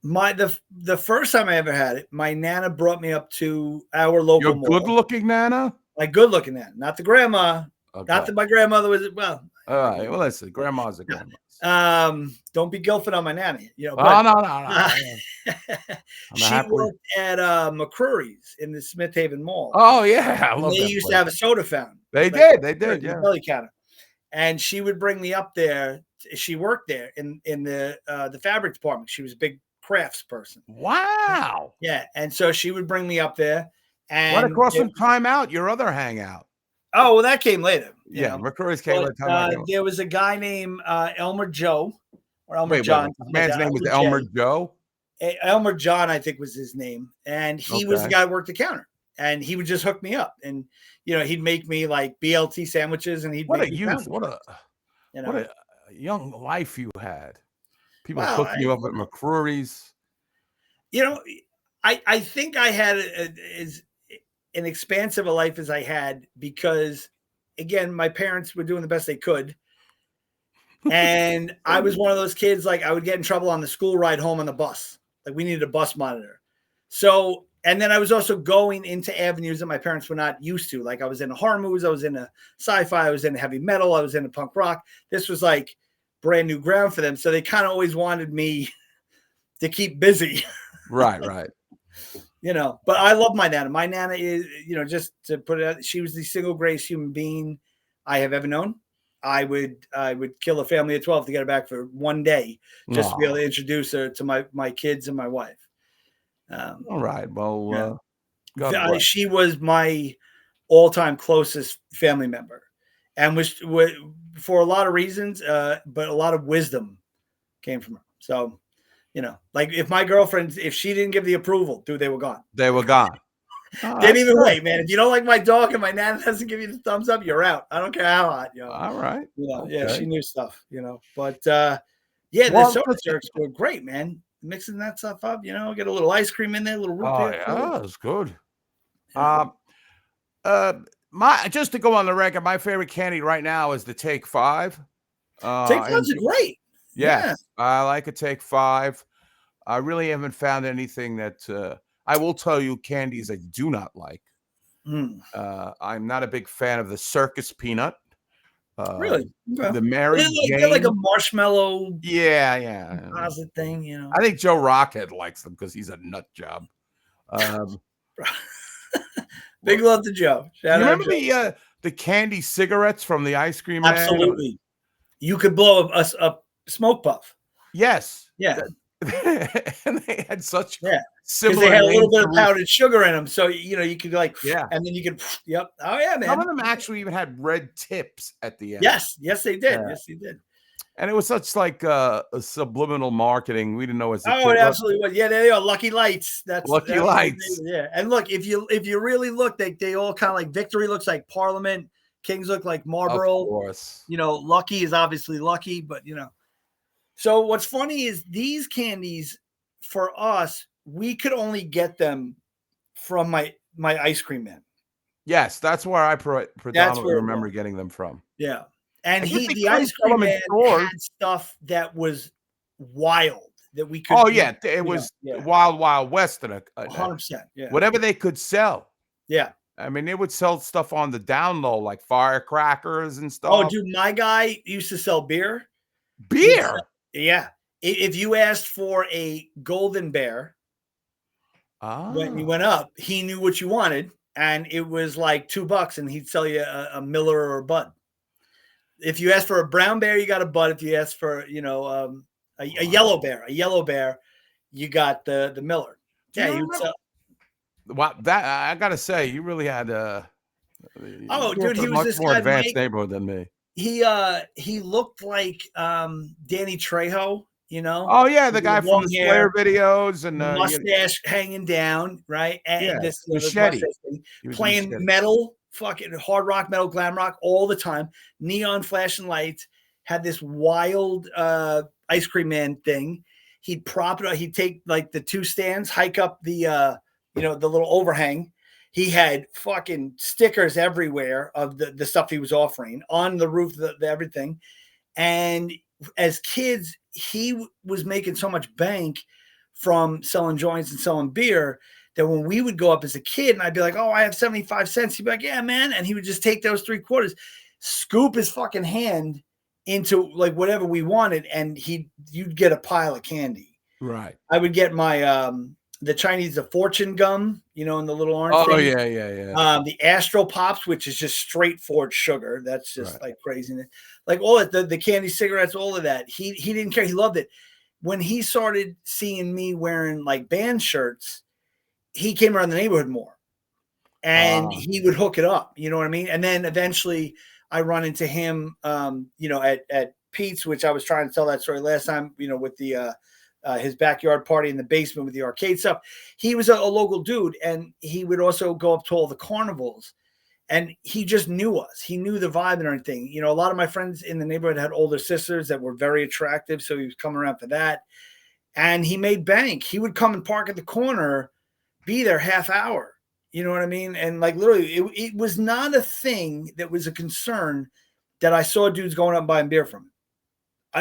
The first time I ever had it, my Nana brought me up to our local mall. Good-looking Nana? Like good-looking Nana, not the grandma. Okay. Not that my grandmother was, well. All right, well, listen, grandma's a grandma. Don't be Guilford on my Nanny. You know, but, no. She worked at McCrory's in the Smith Haven Mall. Oh, yeah. They used to have a soda fountain. They did, yeah. Belly counter. And she would bring me up there. She worked there in the fabric department. She was a big crafts person. Wow. Yeah. And so she would bring me up there. And what across from Time Out, your other hangout? Oh, well, that came later. Yeah, McCrory's came later. There was a guy named Elmer Joe or Elmer John. His man's name was Elmer Joe? Elmer John, I think, was his name. And he was the guy who worked the counter. And he would just hook me up. And, you know, he'd make me like BLT sandwiches. And he'd what make a youth. What a young life you had. People hooking you up at McCrory's. You know, I think I had as an expansive a life as I had because, again, my parents were doing the best they could. And I was one of those kids, like I would get in trouble on the school ride home on the bus. Like we needed a bus monitor. So, and then I was also going into avenues that my parents were not used to. Like I was into horror movies, I was into sci-fi, I was into heavy metal, I was into punk rock. This was like brand new ground for them. So they kind of always wanted me to keep busy. Right. You know, but I love my Nana. My Nana is, you know, just to put it out, she was the single greatest human being I have ever known. I would kill a family of 12 to get her back for one day just to be able to introduce her to my kids and my wife. All right. Well, she was my all-time closest family member and was for a lot of reasons, but a lot of wisdom came from her. So, you know, like if my girlfriend, if she didn't give the approval, dude, they were gone. They were gone. Didn't even wait, man. If you don't like my dog and my Nana doesn't give you the thumbs up, you're out. I don't care how hot, you know. All right. You know, yeah, she knew stuff, you know. But the soda jerks were great, man. Mixing that stuff up, you know, get a little ice cream in there, a little root beer. Oh, yeah, it's good. Just to go on the record, my favorite candy right now is the Take 5. Take 5's great. Yes, yeah. I like a Take 5. I really haven't found anything that I will tell you candies I do not like. I'm not a big fan of the circus peanut. Really? The Mary Jane. They're like a marshmallow. Yeah. Deposit thing, you know. I think Joe Rockhead likes them because he's a nut job. Big love to Joe. You remember the candy cigarettes from the ice cream man? Absolutely. You could blow a smoke puff. Yes. Yeah. And they had such similar. They had a little bit of powdered sugar in them, so you know you could like and then you could Oh yeah, man. Some of them actually even had red tips at the end. Yes, they did. Yeah. Yes, they did. And it was such like a subliminal marketing. We didn't know as a kid. It absolutely was. Yeah, they are Lucky Lights. That's Lucky Lights. Yeah, and look, if you really look, they all kind of like Victory looks like Parliament. Kings look like Marlboro. Of course. You know, Lucky is obviously Lucky, but you know. So what's funny is these candies for us, we could only get them from my ice cream man. Yes, that's where I predominantly remember getting them from. Yeah. And the ice cream man had stuff that was wild that we could. Oh, yeah. It was Wild, Wild West. 100%. Yeah. Whatever they could sell. Yeah. I mean, they would sell stuff on the down low, like firecrackers and stuff. Oh, dude, my guy used to sell beer. Beer? Yeah. If you asked for a golden bear, when you went up, he knew what you wanted, and it was like $2, and he'd sell you a Miller or a Bud. If you asked for a brown bear, you got a Bud. If you asked for, you know, a yellow bear, you got the Miller. Yeah, he would sell. Wow, that I gotta say, you really had dude, he was this more guy, advanced neighborhood than me. He looked like Danny Trejo. you know, Oh yeah, the with guy the from long the Slayer hair, videos and the you know, mustache hanging down, right? yeah, And this, the Machete. mustache thing, He was playing Machete. metal, fucking hard rock, metal, glam rock all the time. Neon flashing lights. Had this wild ice cream man thing. He'd prop it up. He'd take like the two stands, hike up the the little overhang. He had fucking stickers everywhere of the stuff he was offering on the roof, the everything. And as kids, he was making so much bank from selling joints and selling beer that when we would go up as a kid and I'd be like, oh, I have 75 cents. He'd be like, yeah, man. And he would just take those 3/4, scoop his fucking hand into like whatever we wanted, and you'd get a pile of candy. Right. I would get my the Chinese, the fortune gum, in the little orange Oh thing. yeah. The Astro Pops, which is just straightforward sugar. That's just Right. like craziness. Like all of the candy cigarettes, all of that. He didn't care. He loved it. When he started seeing me wearing like band shirts, he came around the neighborhood more. And he would hook it up. You know what I mean? And then eventually I run into him at Pete's, which I was trying to tell that story last time, with the his backyard party in the basement with the arcade stuff. He was a local dude, and he would also go up to all the carnivals, and he just knew us. He knew the vibe and everything. A lot of my friends in the neighborhood had older sisters that were very attractive, so he was coming around for that. And he made bank. He would come and park at the corner, be there half hour. You know what I mean? And like literally, it was not a thing that was a concern that I saw dudes going up and buying beer from.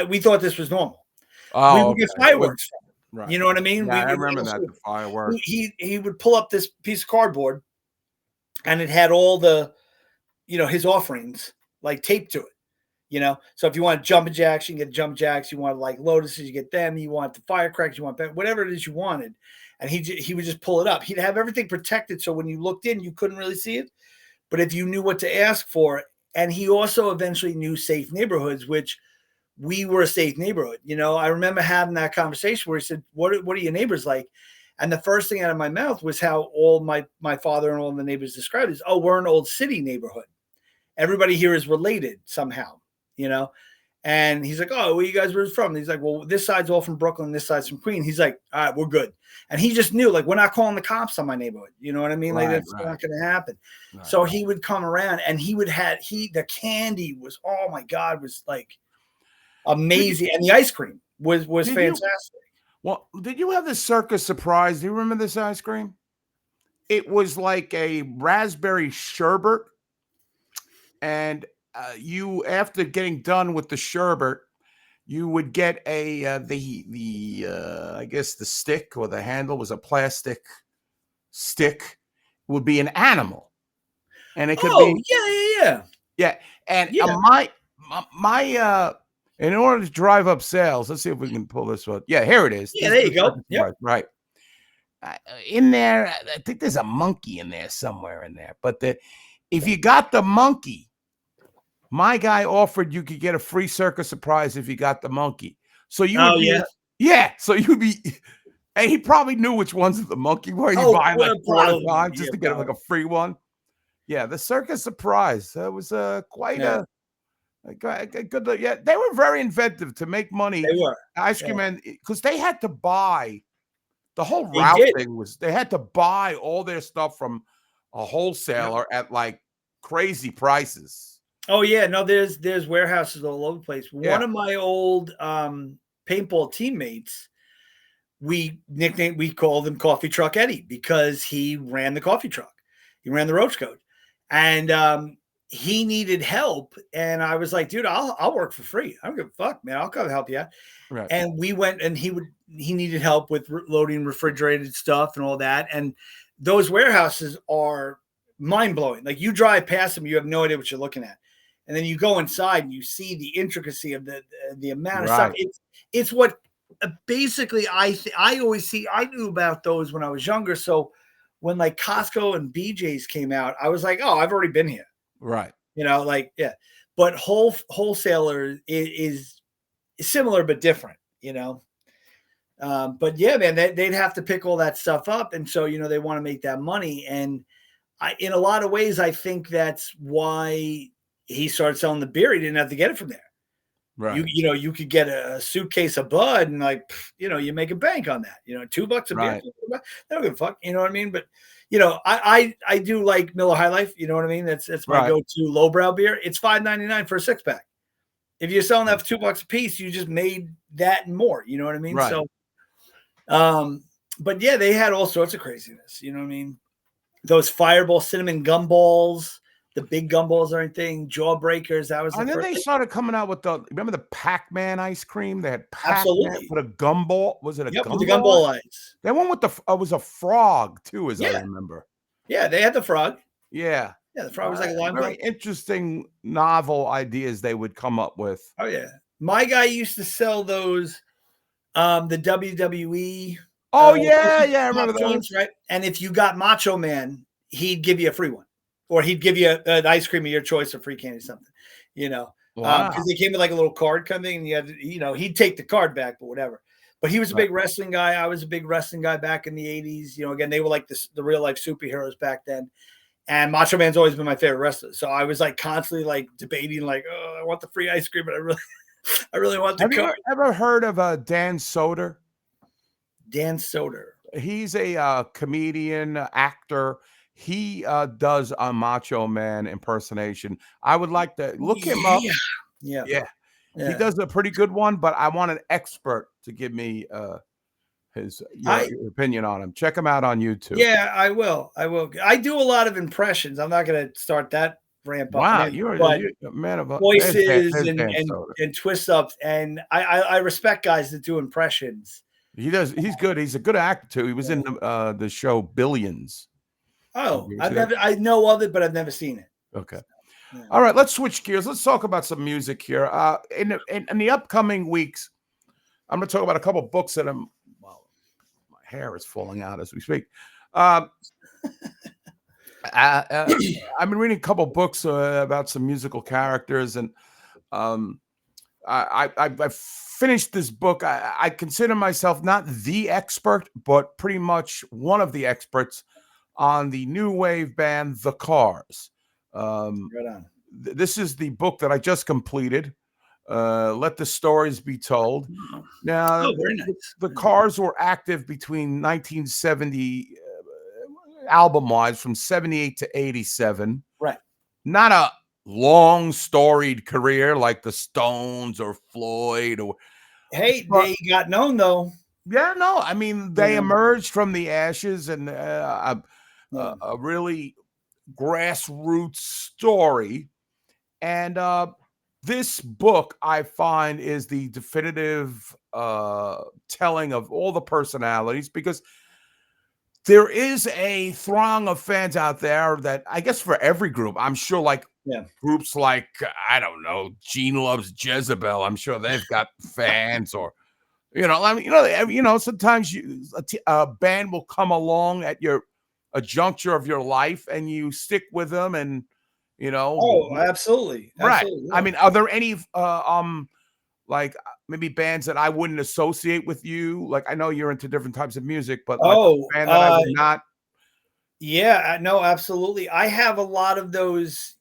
We thought this was normal. We would get fireworks from him. Right. You know what I mean? Yeah, I remember that, the fireworks. He would pull up this piece of cardboard, and it had all the, his offerings like taped to it. So if you want jumping jacks, you can get jumping jacks. You want like lotuses, you get them. You want the firecrackers, you want whatever it is you wanted. And he would just pull it up. He'd have everything protected, so when you looked in, you couldn't really see it. But if you knew what to ask for, and he also eventually knew safe neighborhoods, which we were a safe neighborhood. I remember having that conversation where he said, what are your neighbors like? And the first thing out of my mouth was how all my father and all the neighbors described is, oh, we're an old city neighborhood. Everybody here is related somehow, And he's like, oh, where you guys were from? And he's like, well, this side's all from Brooklyn, this side's from Queens. He's like, all right, we're good. And he just knew, like, we're not calling the cops on my neighborhood. You know what I mean? Like, that's not going to happen. Right, so he would come around, and the candy was, oh my God, was like amazing. And the ice cream was fantastic. Did you have the Circus Surprise? Do you remember this ice cream? It was like a raspberry sherbet, and you, after getting done with the sherbet, you would get a I guess the stick or the handle was a plastic stick. It would be an animal, and it could be yeah. And my in order to drive up sales, let's see if we can pull this one. Yeah, here it is. Yeah, there you go. Yep. Right. In there, I think there's a monkey in there somewhere in there. But if you got the monkey, my guy offered you could get a free Circus Surprise if you got the monkey. So you would be, yeah. So you'd be, and he probably knew which ones the monkey were. You buy like 4 at a time just to get like a free one. Yeah, the Circus Surprise. That was quite a good. Yeah, they were very inventive to make money. They were ice cream man, because they had to buy. The whole route thing was they had to buy all their stuff from a wholesaler at like crazy prices. Oh yeah, no, there's warehouses all over the place. One of my old paintball teammates, we called him Coffee Truck Eddie because he ran the coffee truck. He ran the Roach Code, and he needed help. And I was like, dude, I'll work for free. I don't give a fuck, man. I'll come help you out. Right. And we went, and he needed help with loading refrigerated stuff and all that. And those warehouses are mind blowing. Like you drive past them, you have no idea what you're looking at. And then you go inside and you see the intricacy of the amount of stuff. It's what basically I always see. I knew about those when I was younger. So when like Costco and BJ's came out, I was like, oh, I've already been here. Right. But wholesaler is similar but different, but yeah, man, they'd have to pick all that stuff up, and so they want to make that money. And in a lot of ways, I think that's why he started selling the beer. He didn't have to get it from there. Right. You could get a suitcase of bud and like, you make a bank on that. $2 a beer. Right. They don't give a fuck. You know what I mean? But I do like Miller High Life. You know what I mean? That's my Right. go-to lowbrow beer. It's $5.99 for a 6-pack. If you're selling that for $2 a piece, you just made that and more. You know what I mean? Right. So, but yeah, they had all sorts of craziness. You know what I mean? Those Fireball cinnamon gumballs, the big gumballs or anything, Jawbreakers. That was the And then first they thing. started coming out with remember the Pac-Man ice cream? They had Pac-Man Absolutely. with a gumball. Was it a Yep, gumball? with the gumball eyes. They went with was a frog too, as I Yeah. remember. Yeah, they had the frog. Yeah. Yeah, the frog was like a lime very bug. interesting, novel ideas they would come up with. Oh yeah, my guy used to sell those, the WWE. Oh yeah, I remember cartoons, those. right? And if you got Macho Man, he'd give you a free one, or he'd give you an ice cream of your choice or free candy, something. Wow. Because they came with like a little card coming, and you had to, he'd take the card back, but whatever. But he was a big wrestling guy. I was a big wrestling guy back in the 80s. Again, they were like the real life superheroes back then. And Macho Man's always been my favorite wrestler. So I was like constantly like debating, like, oh, I want the free ice cream, but I really want the Have card. you ever heard of Dan Soder? Dan Soder. He's a comedian, actor. He does a Macho Man impersonation. I would like to look him up. Yeah. He does a pretty good one, but I want an expert to give me your opinion on him. Check him out on YouTube. Yeah, I will. I do a lot of impressions. I'm not going to start that ramp up. Wow, you're a man of voices and twist ups, and I respect guys that do impressions. He does. He's good. He's a good actor too. He was in the show Billions. Oh, I know of it, but I've never seen it. Okay. Yeah. All right, let's switch gears. Let's talk about some music here. In the upcoming weeks, I'm going to talk about a couple of books that my hair is falling out as we speak. I've been reading a couple of books about some musical characters, and I've finished this book. I consider myself not the expert, but pretty much one of the experts on the new wave band, The Cars. Right on. This is the book that I just completed. Let the Stories Be Told. Now, very nice. The Cars were active between 1970, album-wise, from 78 to 87. Right. Not a long, storied career like the Stones or Floyd. They got known, though. Yeah, no. I mean, they emerged from the ashes, and a really grassroots story. And this book, I find, is the definitive telling of all the personalities, because there is a throng of fans out there that, I guess, for every group, I'm sure, like groups like, I don't know, Gene Loves Jezebel, I'm sure they've got fans, or sometimes a band will come along at a juncture of your life, and you stick with them, and Oh, absolutely. Right. Absolutely, yeah. I mean, are there any like maybe bands that I wouldn't associate with you? Like, I know you're into different types of music, but like a band that I would not. Yeah, no, absolutely. I have a lot of those,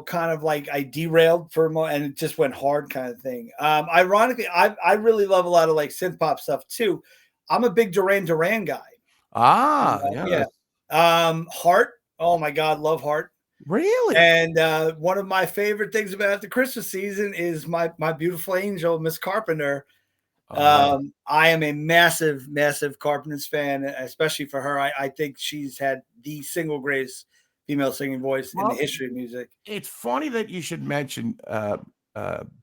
kind of like I derailed for a moment and it just went hard kind of thing. Ironically, I really love a lot of like synth pop stuff too. I'm a big Duran Duran guy. Yeah. Heart. Oh my God, love Heart. Really? And one of my favorite things about the Christmas season is my beautiful angel, Miss Carpenter. I am a massive, massive Carpenter's fan, especially for her. I think she's had the single greatest female singing voice in the history of music. It's funny that you should mention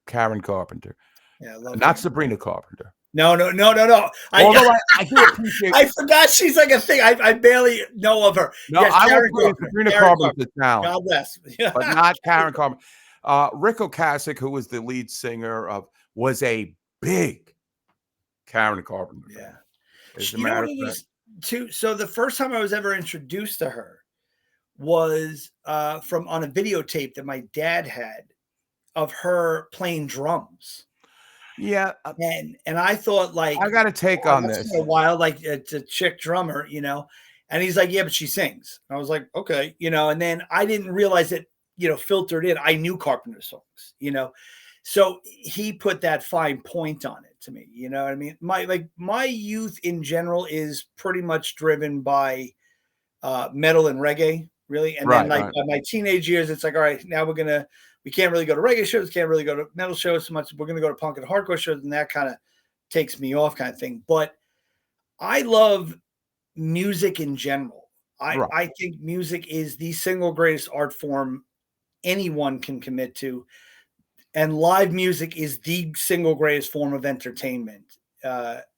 Karen Carpenter. Yeah, I love not Sabrina Carpenter. No. Although I do appreciate. I forgot she's like a thing. I barely know of her. No, yes, I would play Sabrina Carpenter's talent. God bless. But not Karen Carpenter. Rick Ocasek, who was the lead singer was a big Karen Carpenter. Yeah. As a matter of fact. So the first time I was ever introduced to her was from on a videotape that my dad had of her playing drums. Yeah, and I thought, like, I got to take on this. A while, like, it's a chick drummer, and he's like, yeah, but she sings. And I was like, okay, and then I didn't realize it, filtered in. I knew Carpenter songs, So he put that fine point on it to me. You know what I mean? My youth in general is pretty much driven by metal and reggae, really. And then Right, like right. by my teenage years, it's like, all right, now we can't really go to reggae shows, can't really go to metal shows so much. We're gonna go to punk and hardcore shows, and that kind of takes me off, kind of thing. But I love music in general. Right. I think music is the single greatest art form anyone can commit to, and live music is the single greatest form of entertainment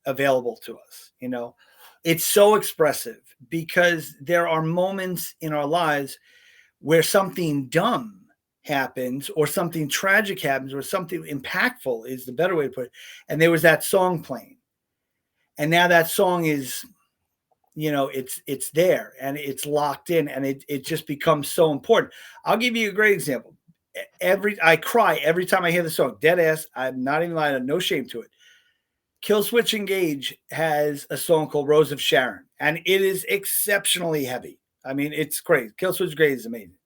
available to us. You know, it's so expressive because there are moments in our lives where something dumb happens or something tragic happens or something impactful is the better way to put it. And there was that song playing. And now that song is, you know, it's there and it's locked in and it just becomes so important. I'll give you a great example. I cry every time I hear the song. Dead ass. I'm not even lying. No shame to it. Killswitch Engage has a song called Rose of Sharon, and it is exceptionally heavy. I mean, it's great. Killswitch Engage is amazing.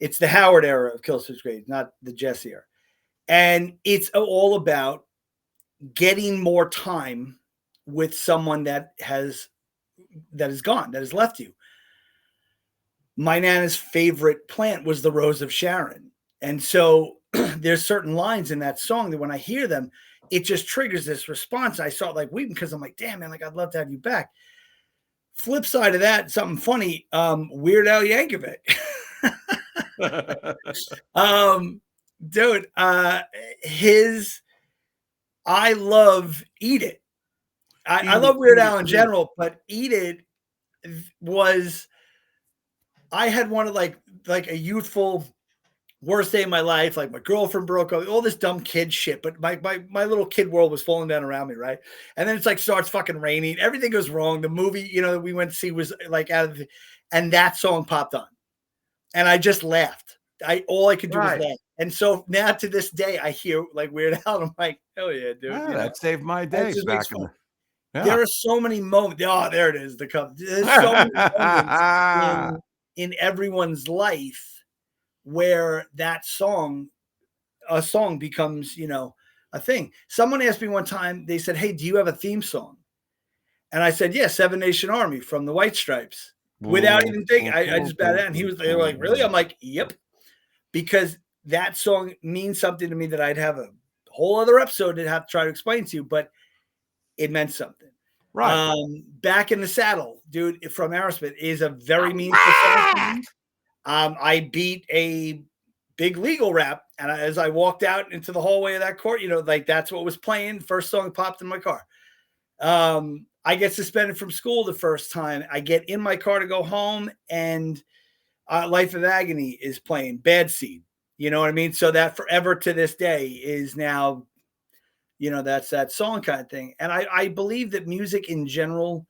It's the Howard era of Killswitch Engage, not the Jesse era. And it's all about getting more time with someone that is gone, that has left you. My Nana's favorite plant was the Rose of Sharon. And so there's certain lines in that song that when I hear them, it just triggers this response. I saw it like weeping because I'm like, damn, man, like I'd love to have you back. Flip side of that, something funny, Weird Al Yankovic. Dude, I love Eat It. I love Weird Al in general, but Eat It was, I had one of like a youthful worst day of my life, like my girlfriend broke up, all this dumb kid shit. But my little kid world was falling down around me, right? And then it's like starts fucking raining, everything goes wrong. The movie, you know, that we went to see was like and that song popped on, and I just laughed. All I could do was laugh. And so now to this day, I hear like Weird Al, and I'm like, hell yeah, dude! Yeah, that saved my day. There are so many moments. Oh, there it is. There's so many moments in everyone's life where a song becomes, you know, a thing. Someone asked me one time, they said, hey, do you have a theme song? And I said, yeah, Seven Nation Army from the White Stripes. Without even thinking, I just bat out. And they were like, really? I'm like, yep. Because that song means something to me that I'd have a whole other episode to have to try to explain to you, but it meant something. Right. Back in the Saddle, dude, from Aerosmith is a very meaningful song. I beat a big legal rap, and as I walked out into the hallway of that court, you know, like that's what was playing. First song popped in my car. I get suspended from school the first time. I get in my car to go home, and Life of Agony is playing. Bad Seed. You know what I mean? So that forever to this day is now, you know, that's that song kind of thing. And I believe that music in general,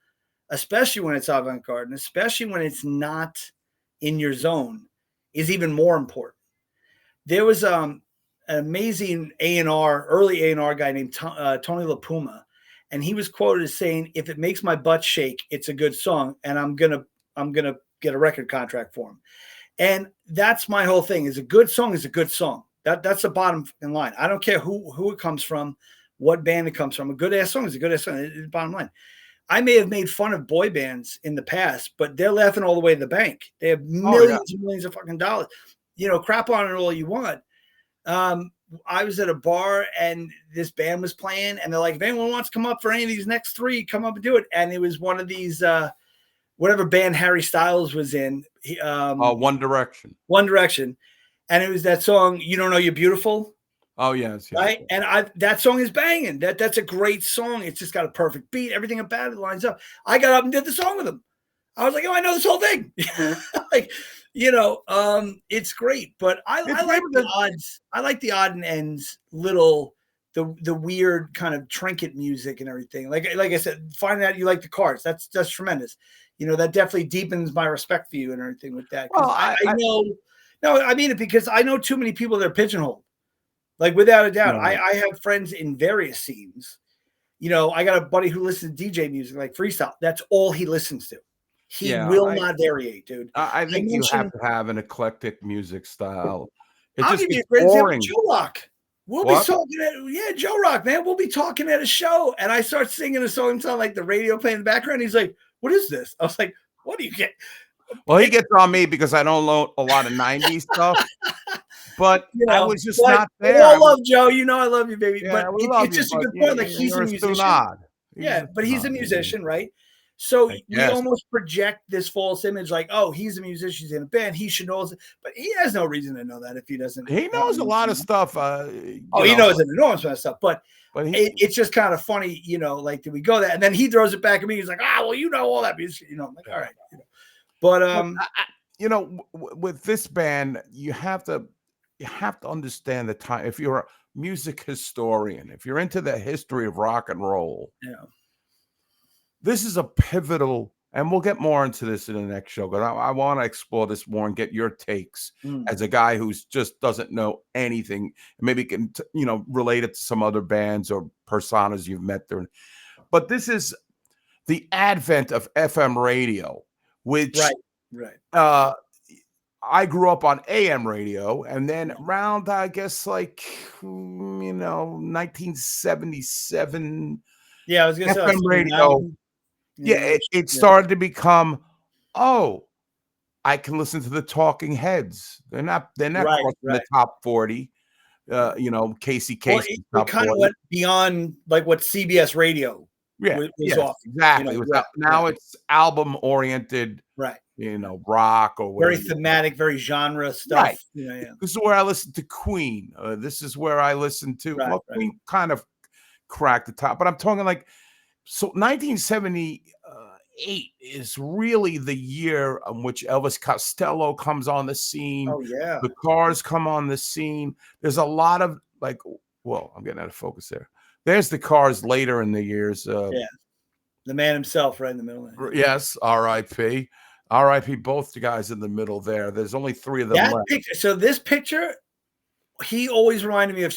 especially when it's avant-garde, and especially when it's not in your zone, is even more important. There was an amazing early A&R guy named Tony LaPuma, and he was quoted as saying, if it makes my butt shake, it's a good song, and I'm gonna get a record contract for him. And that's my whole thing, is a good song is a good song. That's the bottom line. I don't care who it comes from, what band it comes from. A good ass song is a good ass song. It's the bottom line. I may have made fun of boy bands in the past, but they're laughing all the way to the bank. They have millions and millions of fucking dollars. You know, crap on it all you want. I was at a bar and this band was playing, and they're like, if anyone wants to come up for any of these next three, come up and do it. And it was one of these, whatever band Harry Styles was in. One Direction. One Direction. And it was that song, You Don't Know You're Beautiful. Oh, yes. Right. And that song is banging. That's a great song. It's just got a perfect beat. Everything about it lines up. I got up and did the song with them. I was like, oh, I know this whole thing. Like, you know, it's great. But I like the odds. I like the odd and ends, little, the weird kind of trinket music and everything. Like I said, finding out you like the Cars. That's tremendous. You know, that definitely deepens my respect for you and everything with that. Well, I know. No, I mean it because I know too many people that are pigeonholed. Like, without a doubt, I have friends in various scenes. You know, I got a buddy who listens to DJ music, like freestyle. That's all he listens to. He will not variate, dude. I think you have to have an eclectic music style. I'll give you a great example. Joe Rock. we'll be What? talking at Joe Rock, man. We'll be talking at a show. And I start singing a song, sound like the radio playing in the background. He's like, what is this? I was like, what do you get? Well, he gets on me because I don't know a lot of 90s stuff, but I was just not We there. all love Joe. You know I love you, baby. Yeah, but we love it's you, just a but good point. Like, he's a you're musician. stunad. Yeah, but he's a musician, right? So we Yes. almost project this false image, like, oh, he's a musician, he's in a band, he should know. But he has no reason to know that if he doesn't. He knows a lot of stuff. He knows an enormous amount of stuff, but it's just kind of funny, like, did we go there? And then he throws it back at me. He's like, well, you know all that music, I'm like, all right. But with this band, you have to understand the time. If you're a music historian, if you're into the history of rock and roll, this is a pivotal, and we'll get more into this in the next show, but I want to explore this more and get your takes as a guy who's just doesn't know anything, maybe can, relate it to some other bands or personas you've met there. But this is the advent of FM radio, which I grew up on AM radio, and then around, I guess, 1977. Yeah, I was going to say FM radio. Yeah, it started to become, I can listen to the Talking Heads. They're not crossing the top 40. Casey Kasem. It kind of went beyond like what CBS radio was off. Exactly. Now it's album oriented, right? Rock or whatever. Very thematic, very genre stuff. Right. This is where I listen to Queen. This is where I listen to. Queen kind of cracked the top, but I'm talking like. So 1978 is really the year in which Elvis Costello comes on the scene. Oh, yeah. The Cars come on the scene. There's a lot of I'm getting out of focus there. There's the Cars later in the years. The man himself right in the middle. Yes, R.I.P. R.I.P. Both the guys in the middle there. There's only 3 of them left. So this picture, he always reminded me of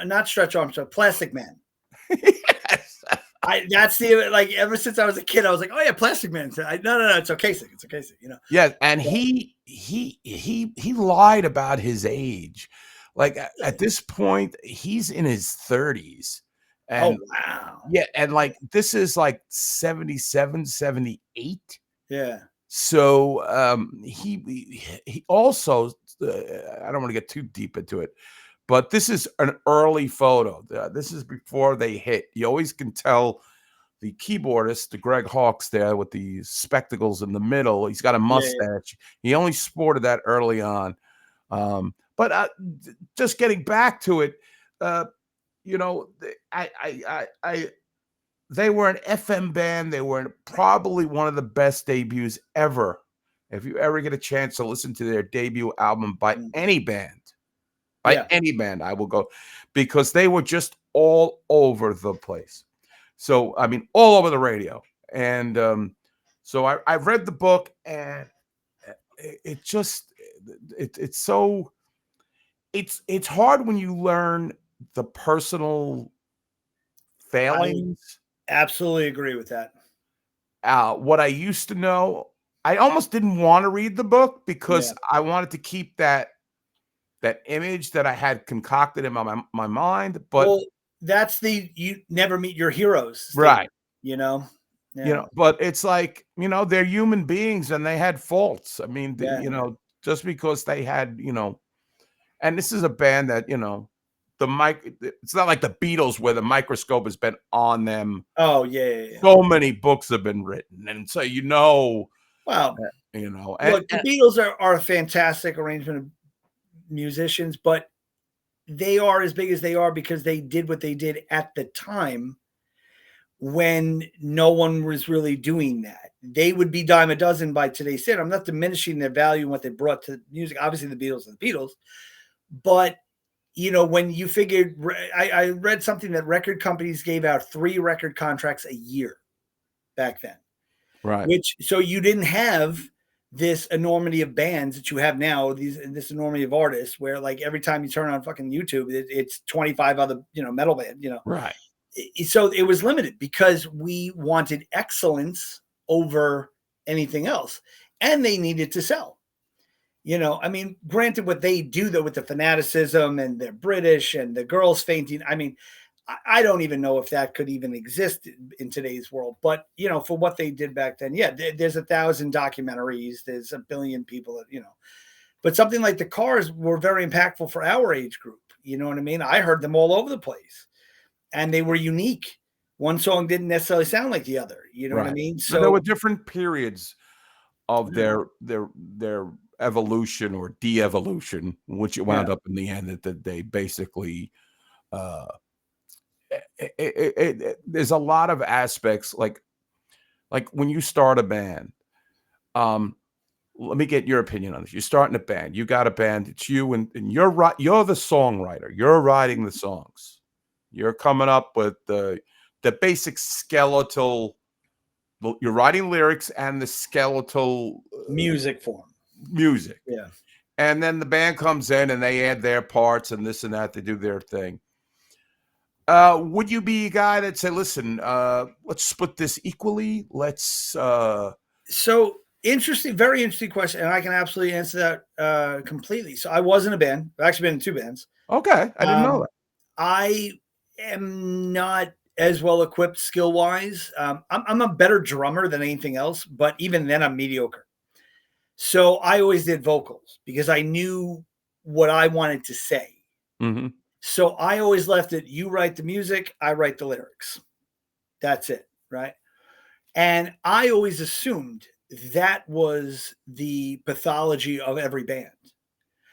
not Stretch Armstrong, Plastic Man. Yes. That's ever since I was a kid, I was like, oh yeah, Plastic Man. No, it's okay, it's okay, Yeah, and he lied about his age. Like at this point, he's in his 30s. And, wow. Yeah, and this is 77, 78. Yeah. So he also I don't want to get too deep into it. But this is an early photo. This is before they hit. You always can tell the keyboardist, the Greg Hawkes there with the spectacles in the middle. He's got a mustache. Yeah. He only sported that early on. But just getting back to it, they were an FM band. They were probably one of the best debuts ever. If you ever get a chance to listen to their debut album by any band. Any band, I will go, because they were just all over the place. So, I mean, all over the radio. And so I've read the book, and it's hard when you learn the personal failings. I absolutely agree with that. What I used to know, I almost didn't want to read the book because I wanted to keep that image that I had concocted in my mind, but that's you never meet your heroes, right? But it's they're human beings and they had faults. I mean, just because they had, and this is a band that it's not like the Beatles where the microscope has been on them. Oh yeah. So many books have been written, and so wow, look, the Beatles are a fantastic arrangement of musicians, but they are as big as they are because they did what they did at the time when no one was really doing that. They would be dime a dozen by today's standard. I'm not diminishing their value and what they brought to music. Obviously, the Beatles are the Beatles, but when you figured, I read something that record companies gave out 3 record contracts a year back then, right? So you didn't have this enormity of bands that you have now, this enormity of artists where every time you turn on fucking YouTube, it's 25 other, metal band, Right. So it was limited because we wanted excellence over anything else, and they needed to sell. You know, I mean, granted, what they do though with the fanaticism and they're British and the girls fainting, I mean, I don't even know if that could even exist in today's world. But you know, for what they did back then, yeah, there's 1,000 documentaries, there's a billion people that, you know, but something like the Cars were very impactful for our age group. You know what I mean? I heard them all over the place, and they were unique. One song didn't necessarily sound like the other. You know what I Right. mean? But there were So different periods of their evolution or de-evolution, which it yeah, wound up in the end that they basically uh there's a lot of aspects like when you start a band. um Let me get your opinion on this. You're starting a band. You got a band. It's you, and you're the songwriter. You're writing the songs. You're coming up with the basic skeletal. You're writing lyrics and the skeletal music form. music. Yeah. And then the band comes in and they add their parts and this and that. They do their thing. Would you be a guy that say, "Listen, let's split this equally. Let's." So interesting, very interesting question, and I can absolutely answer that completely. So I was in a band. I've actually been in two bands. Okay, I didn't know Um, that. I am not as well equipped skill wise. I'm a better drummer than anything else, but even then, I'm mediocre. So I always did vocals because I knew what I wanted to say. Hmm. So I always left it. You write the music, I write the lyrics. That's it, right? And I always assumed that was the pathology of every band.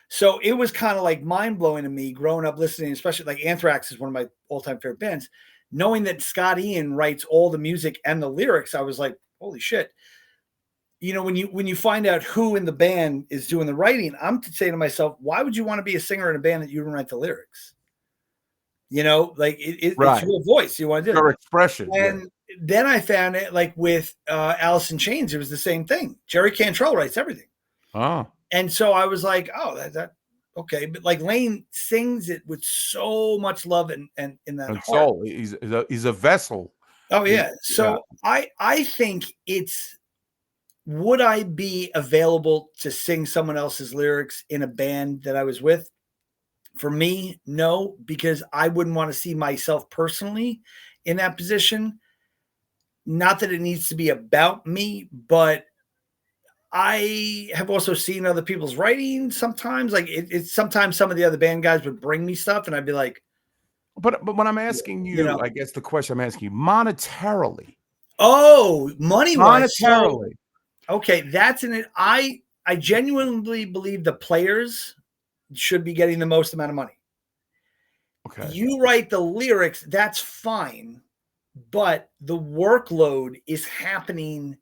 So it was kind of like mind blowing to me growing up listening, especially like Anthrax is one of my all time favorite bands. Knowing that Scott Ian writes all the music and the lyrics, I was like, holy shit. You know, when you find out who in the band is doing the writing, I'm saying to myself, why would you want to be a singer in a band that you don't write the lyrics? You know, like it's Right. your voice. You want to do it. Your expression. Yeah. And then I found it like with Alice in Chains, it was the same thing. Jerry Cantrell writes everything. Oh. And so I was like, oh, that okay. But like Lane sings it with so much love and in that And heart. soul. He's a vessel. Oh He yeah. Yeah. So I think it's would I be available to sing someone else's lyrics in a band that I was with? For me, no, because I wouldn't want to see myself personally in that position. Not that it needs to be about me, but I have also seen other people's writing sometimes. Like it's sometimes some of the other band guys would bring me stuff, and I'd be like, But when I'm asking you you, know, I guess the question I'm asking you, monetarily. oh, money wise. So Monetarily. okay, that's in it. I genuinely believe the players should be getting the most amount of money. Okay. You write the lyrics, that's fine, but the workload is happening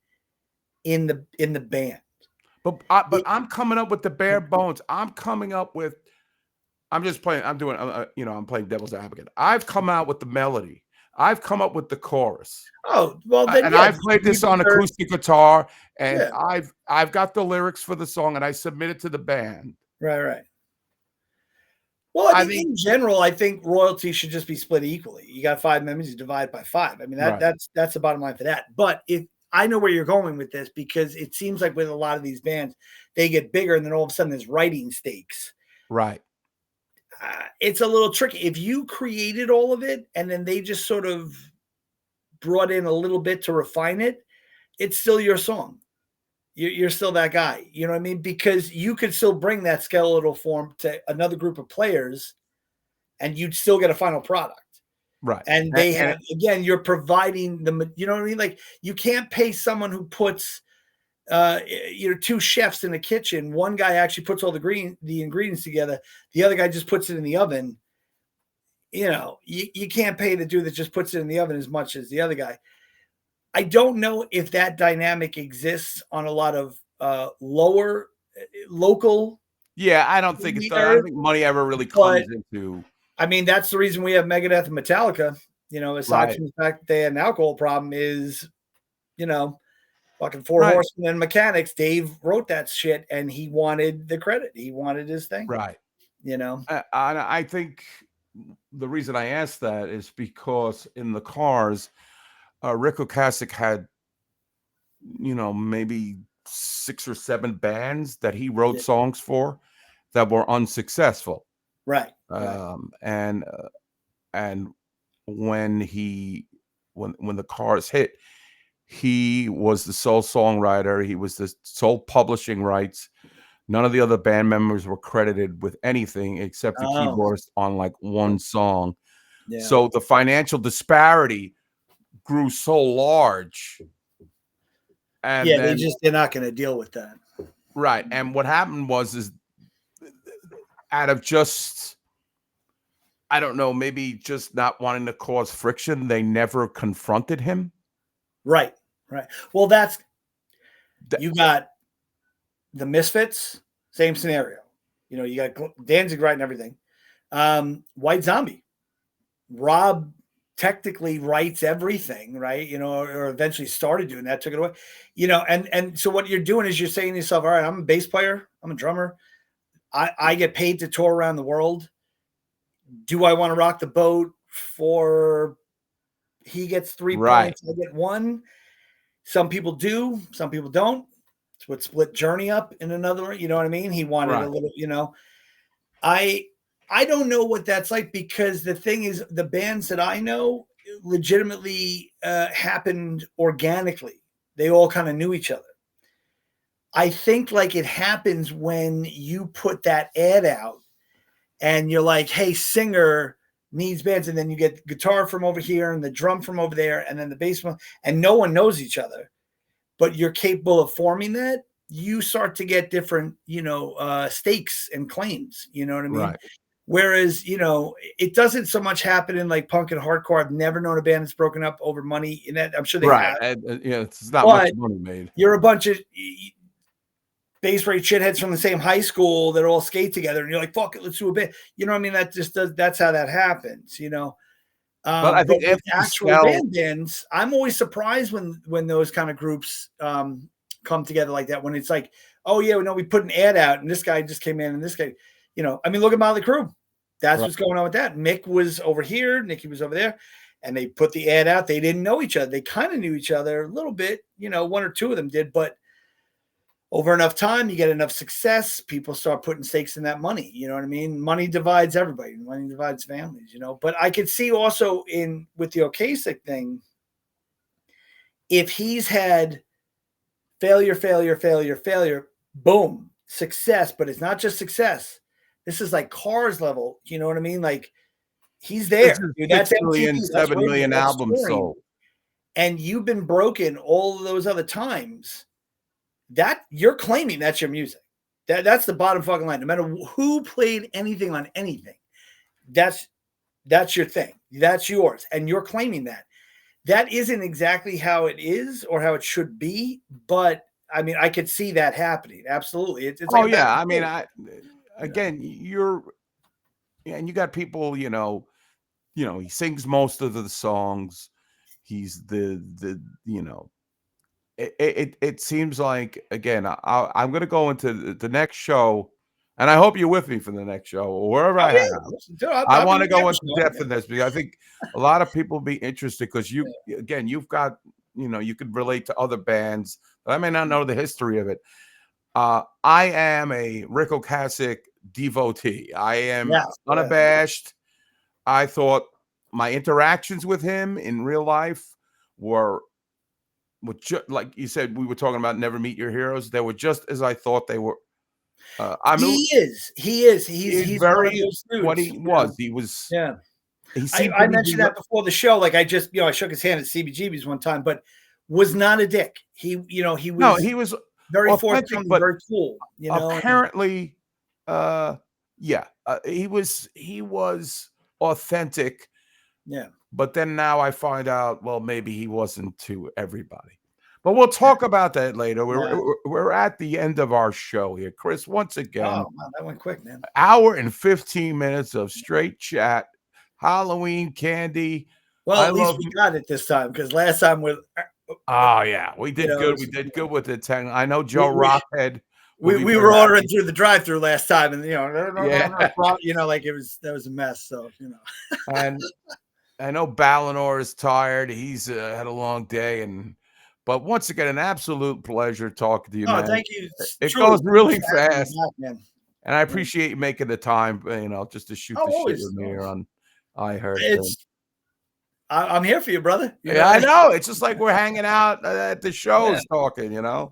in the band. But It, I'm coming up with the bare bones. I'm just playing. I'm doing. I'm playing devil's advocate. I've come out with the melody. I've come up with the chorus, oh well, then and yeah, I've played you this on deserve, acoustic guitar, and yeah, I've got the lyrics for the song, and I submit it to the band. right, right. Well, I I mean, mean, in general, I think royalties should just be split equally. You got five members, you divide by five. I mean, right, that's the bottom line for that. But if I know where you're going with this, because it seems like with a lot of these bands, they get bigger, and then all of a sudden there's writing stakes. right, It's a little tricky. If you created all of it and then they just sort of brought in a little bit to refine it, it's still your song. You're still that guy. You know what I mean? Because you could still bring that skeletal form to another group of players and you'd still get a final product. right. And they have, again, you're providing the, you know what I mean? Like you can't pay someone who puts, two chefs in the kitchen. One guy actually puts all the ingredients together. The other guy just puts it in the oven. You know, you can't pay the dude that just puts it in the oven as much as the other guy. I don't know if that dynamic exists on a lot of lower local Yeah, I don't think it does. I don't think money ever really but comes into I mean that's the reason we have Megadeth and Metallica. You know, aside right, from the fact that they had an alcohol problem, is you know, fucking Four right, Horsemen and Mechanics. Dave wrote that shit, and he wanted the credit. He wanted his thing. right. You know. I think the reason I asked that is because in the Cars, Rick Ocasek had, maybe 6 or 7 bands that he wrote Yeah. songs for that were unsuccessful. Right. And when when the Cars hit, he was the sole songwriter. He was the sole publishing rights. None of the other band members were credited with anything except the Oh, keyboardist on like one song. yeah. So the financial disparity grew so large. And Yeah, then, they're not going to deal with that. right. And what happened is out of just, I don't know, maybe just not wanting to cause friction, they never confronted him. Right. Well, you got the Misfits, same scenario. You know, you got Danzig writing everything. White Zombie, Rob technically writes everything, right? You know, or eventually started doing that, took it away. You know, and so what you're doing is you're saying to yourself, all right, I'm a bass player, I'm a drummer, I get paid to tour around the world. Do I want to rock the boat for he gets 3 points, I get 1? Some people do, some people don't. It's what split Journey up in another, you know what I mean? He wanted a little, you know. I don't know what that's like, because the thing is, the bands that I know legitimately happened organically. They all kind of knew each other. I think like it happens when you put that ad out and you're like, hey, singer needs bands, and then you get guitar from over here and the drum from over there and then the bass one, and no one knows each other, but you're capable of forming that. You start to get different, you know, stakes and claims, you know what I mean? Right. Whereas, you know, it doesn't so much happen in like punk and hardcore. I've never known a band that's broken up over money in that. I'm sure they have. Yeah, it's not much money made. You're a bunch of bass rate shitheads from the same high school that all skate together, and you're like, fuck it, let's do a bit. You know what I mean? That's how that happens, you know. But I think with actual bands, I'm always surprised when those kind of groups come together like that. When it's like, oh yeah, no, we put an ad out, and this guy just came in, and this guy, you know, I mean, look at Motley Crue. That's what's going on with that. Mick was over here, Nicky was over there, and they put the ad out. They didn't know each other. They kind of knew each other a little bit, you know, 1 or 2 of them did, but over enough time, you get enough success, people start putting stakes in that money. You know what I mean? Money divides everybody. Money divides families, you know. But I could see also with the Ocasek thing, if he's had failure, boom, success, but it's not just success. This is like Cars level. You know what I mean? Like he's there. Dude, that's 7 million albums sold. And you've been broken all of those other times. That you're claiming that's your music. That's the bottom fucking line. No matter who played anything on anything, that's your thing. That's yours, and you're claiming that. That isn't exactly how it is or how it should be, but I mean, I could see that happening. Absolutely. It's like I mean, again, and you got people, you know, he sings most of the songs. He's the you know. It seems like, again, I'm going to go into the next show, and I hope you're with me for the next show or wherever I want to go into depth in this, because I think a lot of people will be interested, because you've got, you know, you could relate to other bands, but I may not know the history of it. I am a Ric Ocasek devotee. I am unabashed. I thought my interactions with him in real life were like you said, we were talking about never meet your heroes. They were just as I thought they were. I mean, he is. He's very what he was. He was. Yeah. I mentioned that before the show. Like I shook his hand at CBGB's one time, but was not a dick. He was very forthcoming, very cool. You know, apparently, he was authentic. Yeah. But then now I find out, well, maybe he wasn't to everybody. But we'll talk about that later. We're at the end of our show here, Chris. Once again, oh man, that went quick, man. Hour and 15 minutes of straight chat, Halloween candy. Well, at least we got it this time, because last time we. Oh yeah, we did good. We did good with the 10. I know Joe Rockhead. We were ordering through the drive-through last time, and like that was a mess. So and I know Ballinor is tired. He's had a long day, and But once again, an absolute pleasure talking to you, Oh, man. thank you. It Truly, goes really thanks for having me fast, back, man. and I appreciate you making the time, just to shoot Oh, the shit always. with me here on iHeart. I'm here for you, brother. You Yeah, know? I know. It's just like we're hanging out at the Yeah, shows talking, yeah.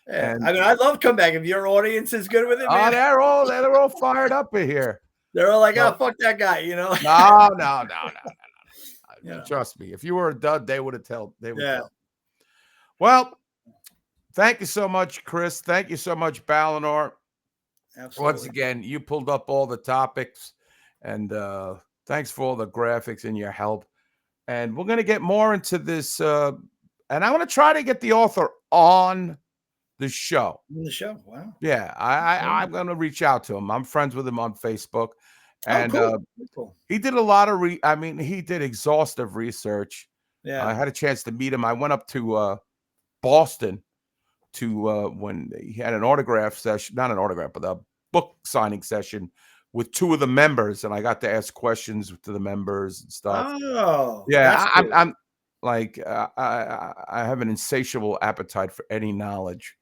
and I mean, I love comeback. If your audience is good with it, man, they're all fired up in here. they're all like, "Oh, So, fuck that guy," you know. no. You know. Trust me. If you were a dud, they would tell. Yeah, Well, thank you so much, Chris. Thank you so much, Balinor. Once absolutely. again, you pulled up all the topics, and thanks for all the graphics and your help. And we're going to get more into this, and I want to try to get the author on the show. In the show, wow. Yeah, I'm going to reach out to him. I'm friends with him on Facebook, Oh, and cool. he did a lot of he did exhaustive research. I Yeah. had a chance to meet him. I went up to Boston to when he had an autograph session, not an autograph, but a book signing session with two of the members, and I got to ask questions to the members and stuff. Oh, Yeah, that's cool. I'm like I have an insatiable appetite for any knowledge.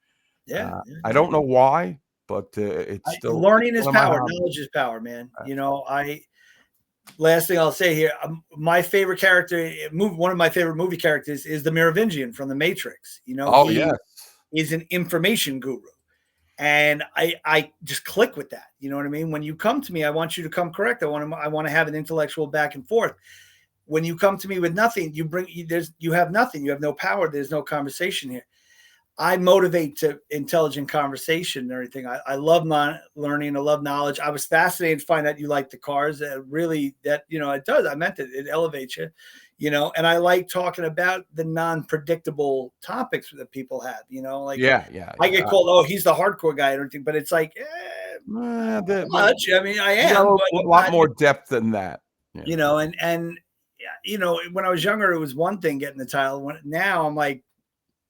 Yeah, I don't know why, but it's still learning is one of my power. hobbies. Knowledge is power, man. Last thing I'll say here, my favorite character, one of my favorite movie characters is the Merovingian from The Matrix. Oh, he yes. is an information guru. And I just click with that. You know what I mean? When you come to me, I want you to come correct. I want to have an intellectual back and forth. When you come to me with nothing, you have nothing. You have no power. There's no conversation here. I motivate to intelligent conversation and everything. I love learning. I love knowledge. I was fascinated to find out you like the cars. Really, it does. I meant it. It elevates you, and I like talking about the non-predictable topics that people have, like, Yeah. I get called, oh, he's the hardcore guy and everything, but it's like, much. I mean, I am, but a lot more depth than that. Yeah. and when I was younger, it was one thing getting the title. Now I'm like,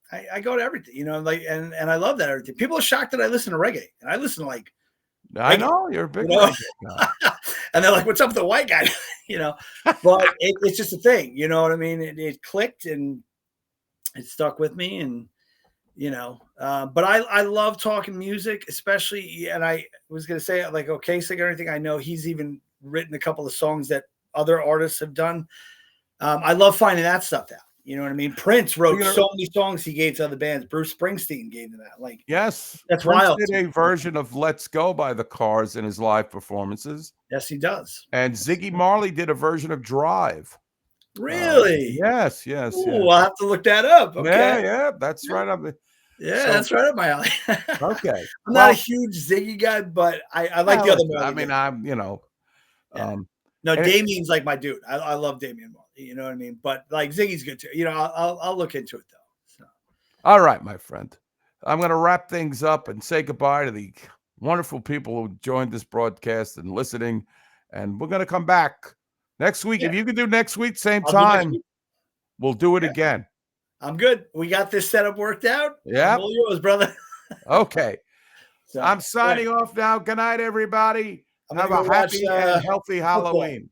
I go to everything, and I love that everything. People are shocked that I listen to reggae, and I listen to like. I know you're a big reggae guy. And they're like, "What's up with the white guy?" But it's just a thing. You know what I mean? It clicked and it stuck with me, and But I love talking music, especially. And I was gonna say like Ocasek or anything. I know he's even written a couple of songs that other artists have done. I love finding that stuff out. You know what I mean? Prince wrote so many songs he gave to other bands. Bruce Springsteen gave to that. Like, yes, that's Prince wild. did a version of "Let's Go" by the Cars in his live performances. Yes, he does. And Ziggy Marley did a version of "Drive." Really? Yes. Ooh, I'll have to look that up. Okay. Yeah, that's right up there. Yeah, that's right up my alley. Okay. I'm not a huge Ziggy guy, but I like the other Marley. I mean, no, Damien's like my dude. I love Damien Marley. You know what I mean? But like Ziggy's good too. I'll look into it though. So. All right, my friend. I'm going to wrap things up and say goodbye to the wonderful people who joined this broadcast and listening. And we're going to come back next week. Yeah. If you can do next week, same time, we'll do it again. I'm good. We got this setup worked out. Yeah. All yours, brother. Okay. So, I'm signing off now. Good night, everybody. Have a happy and healthy Halloween.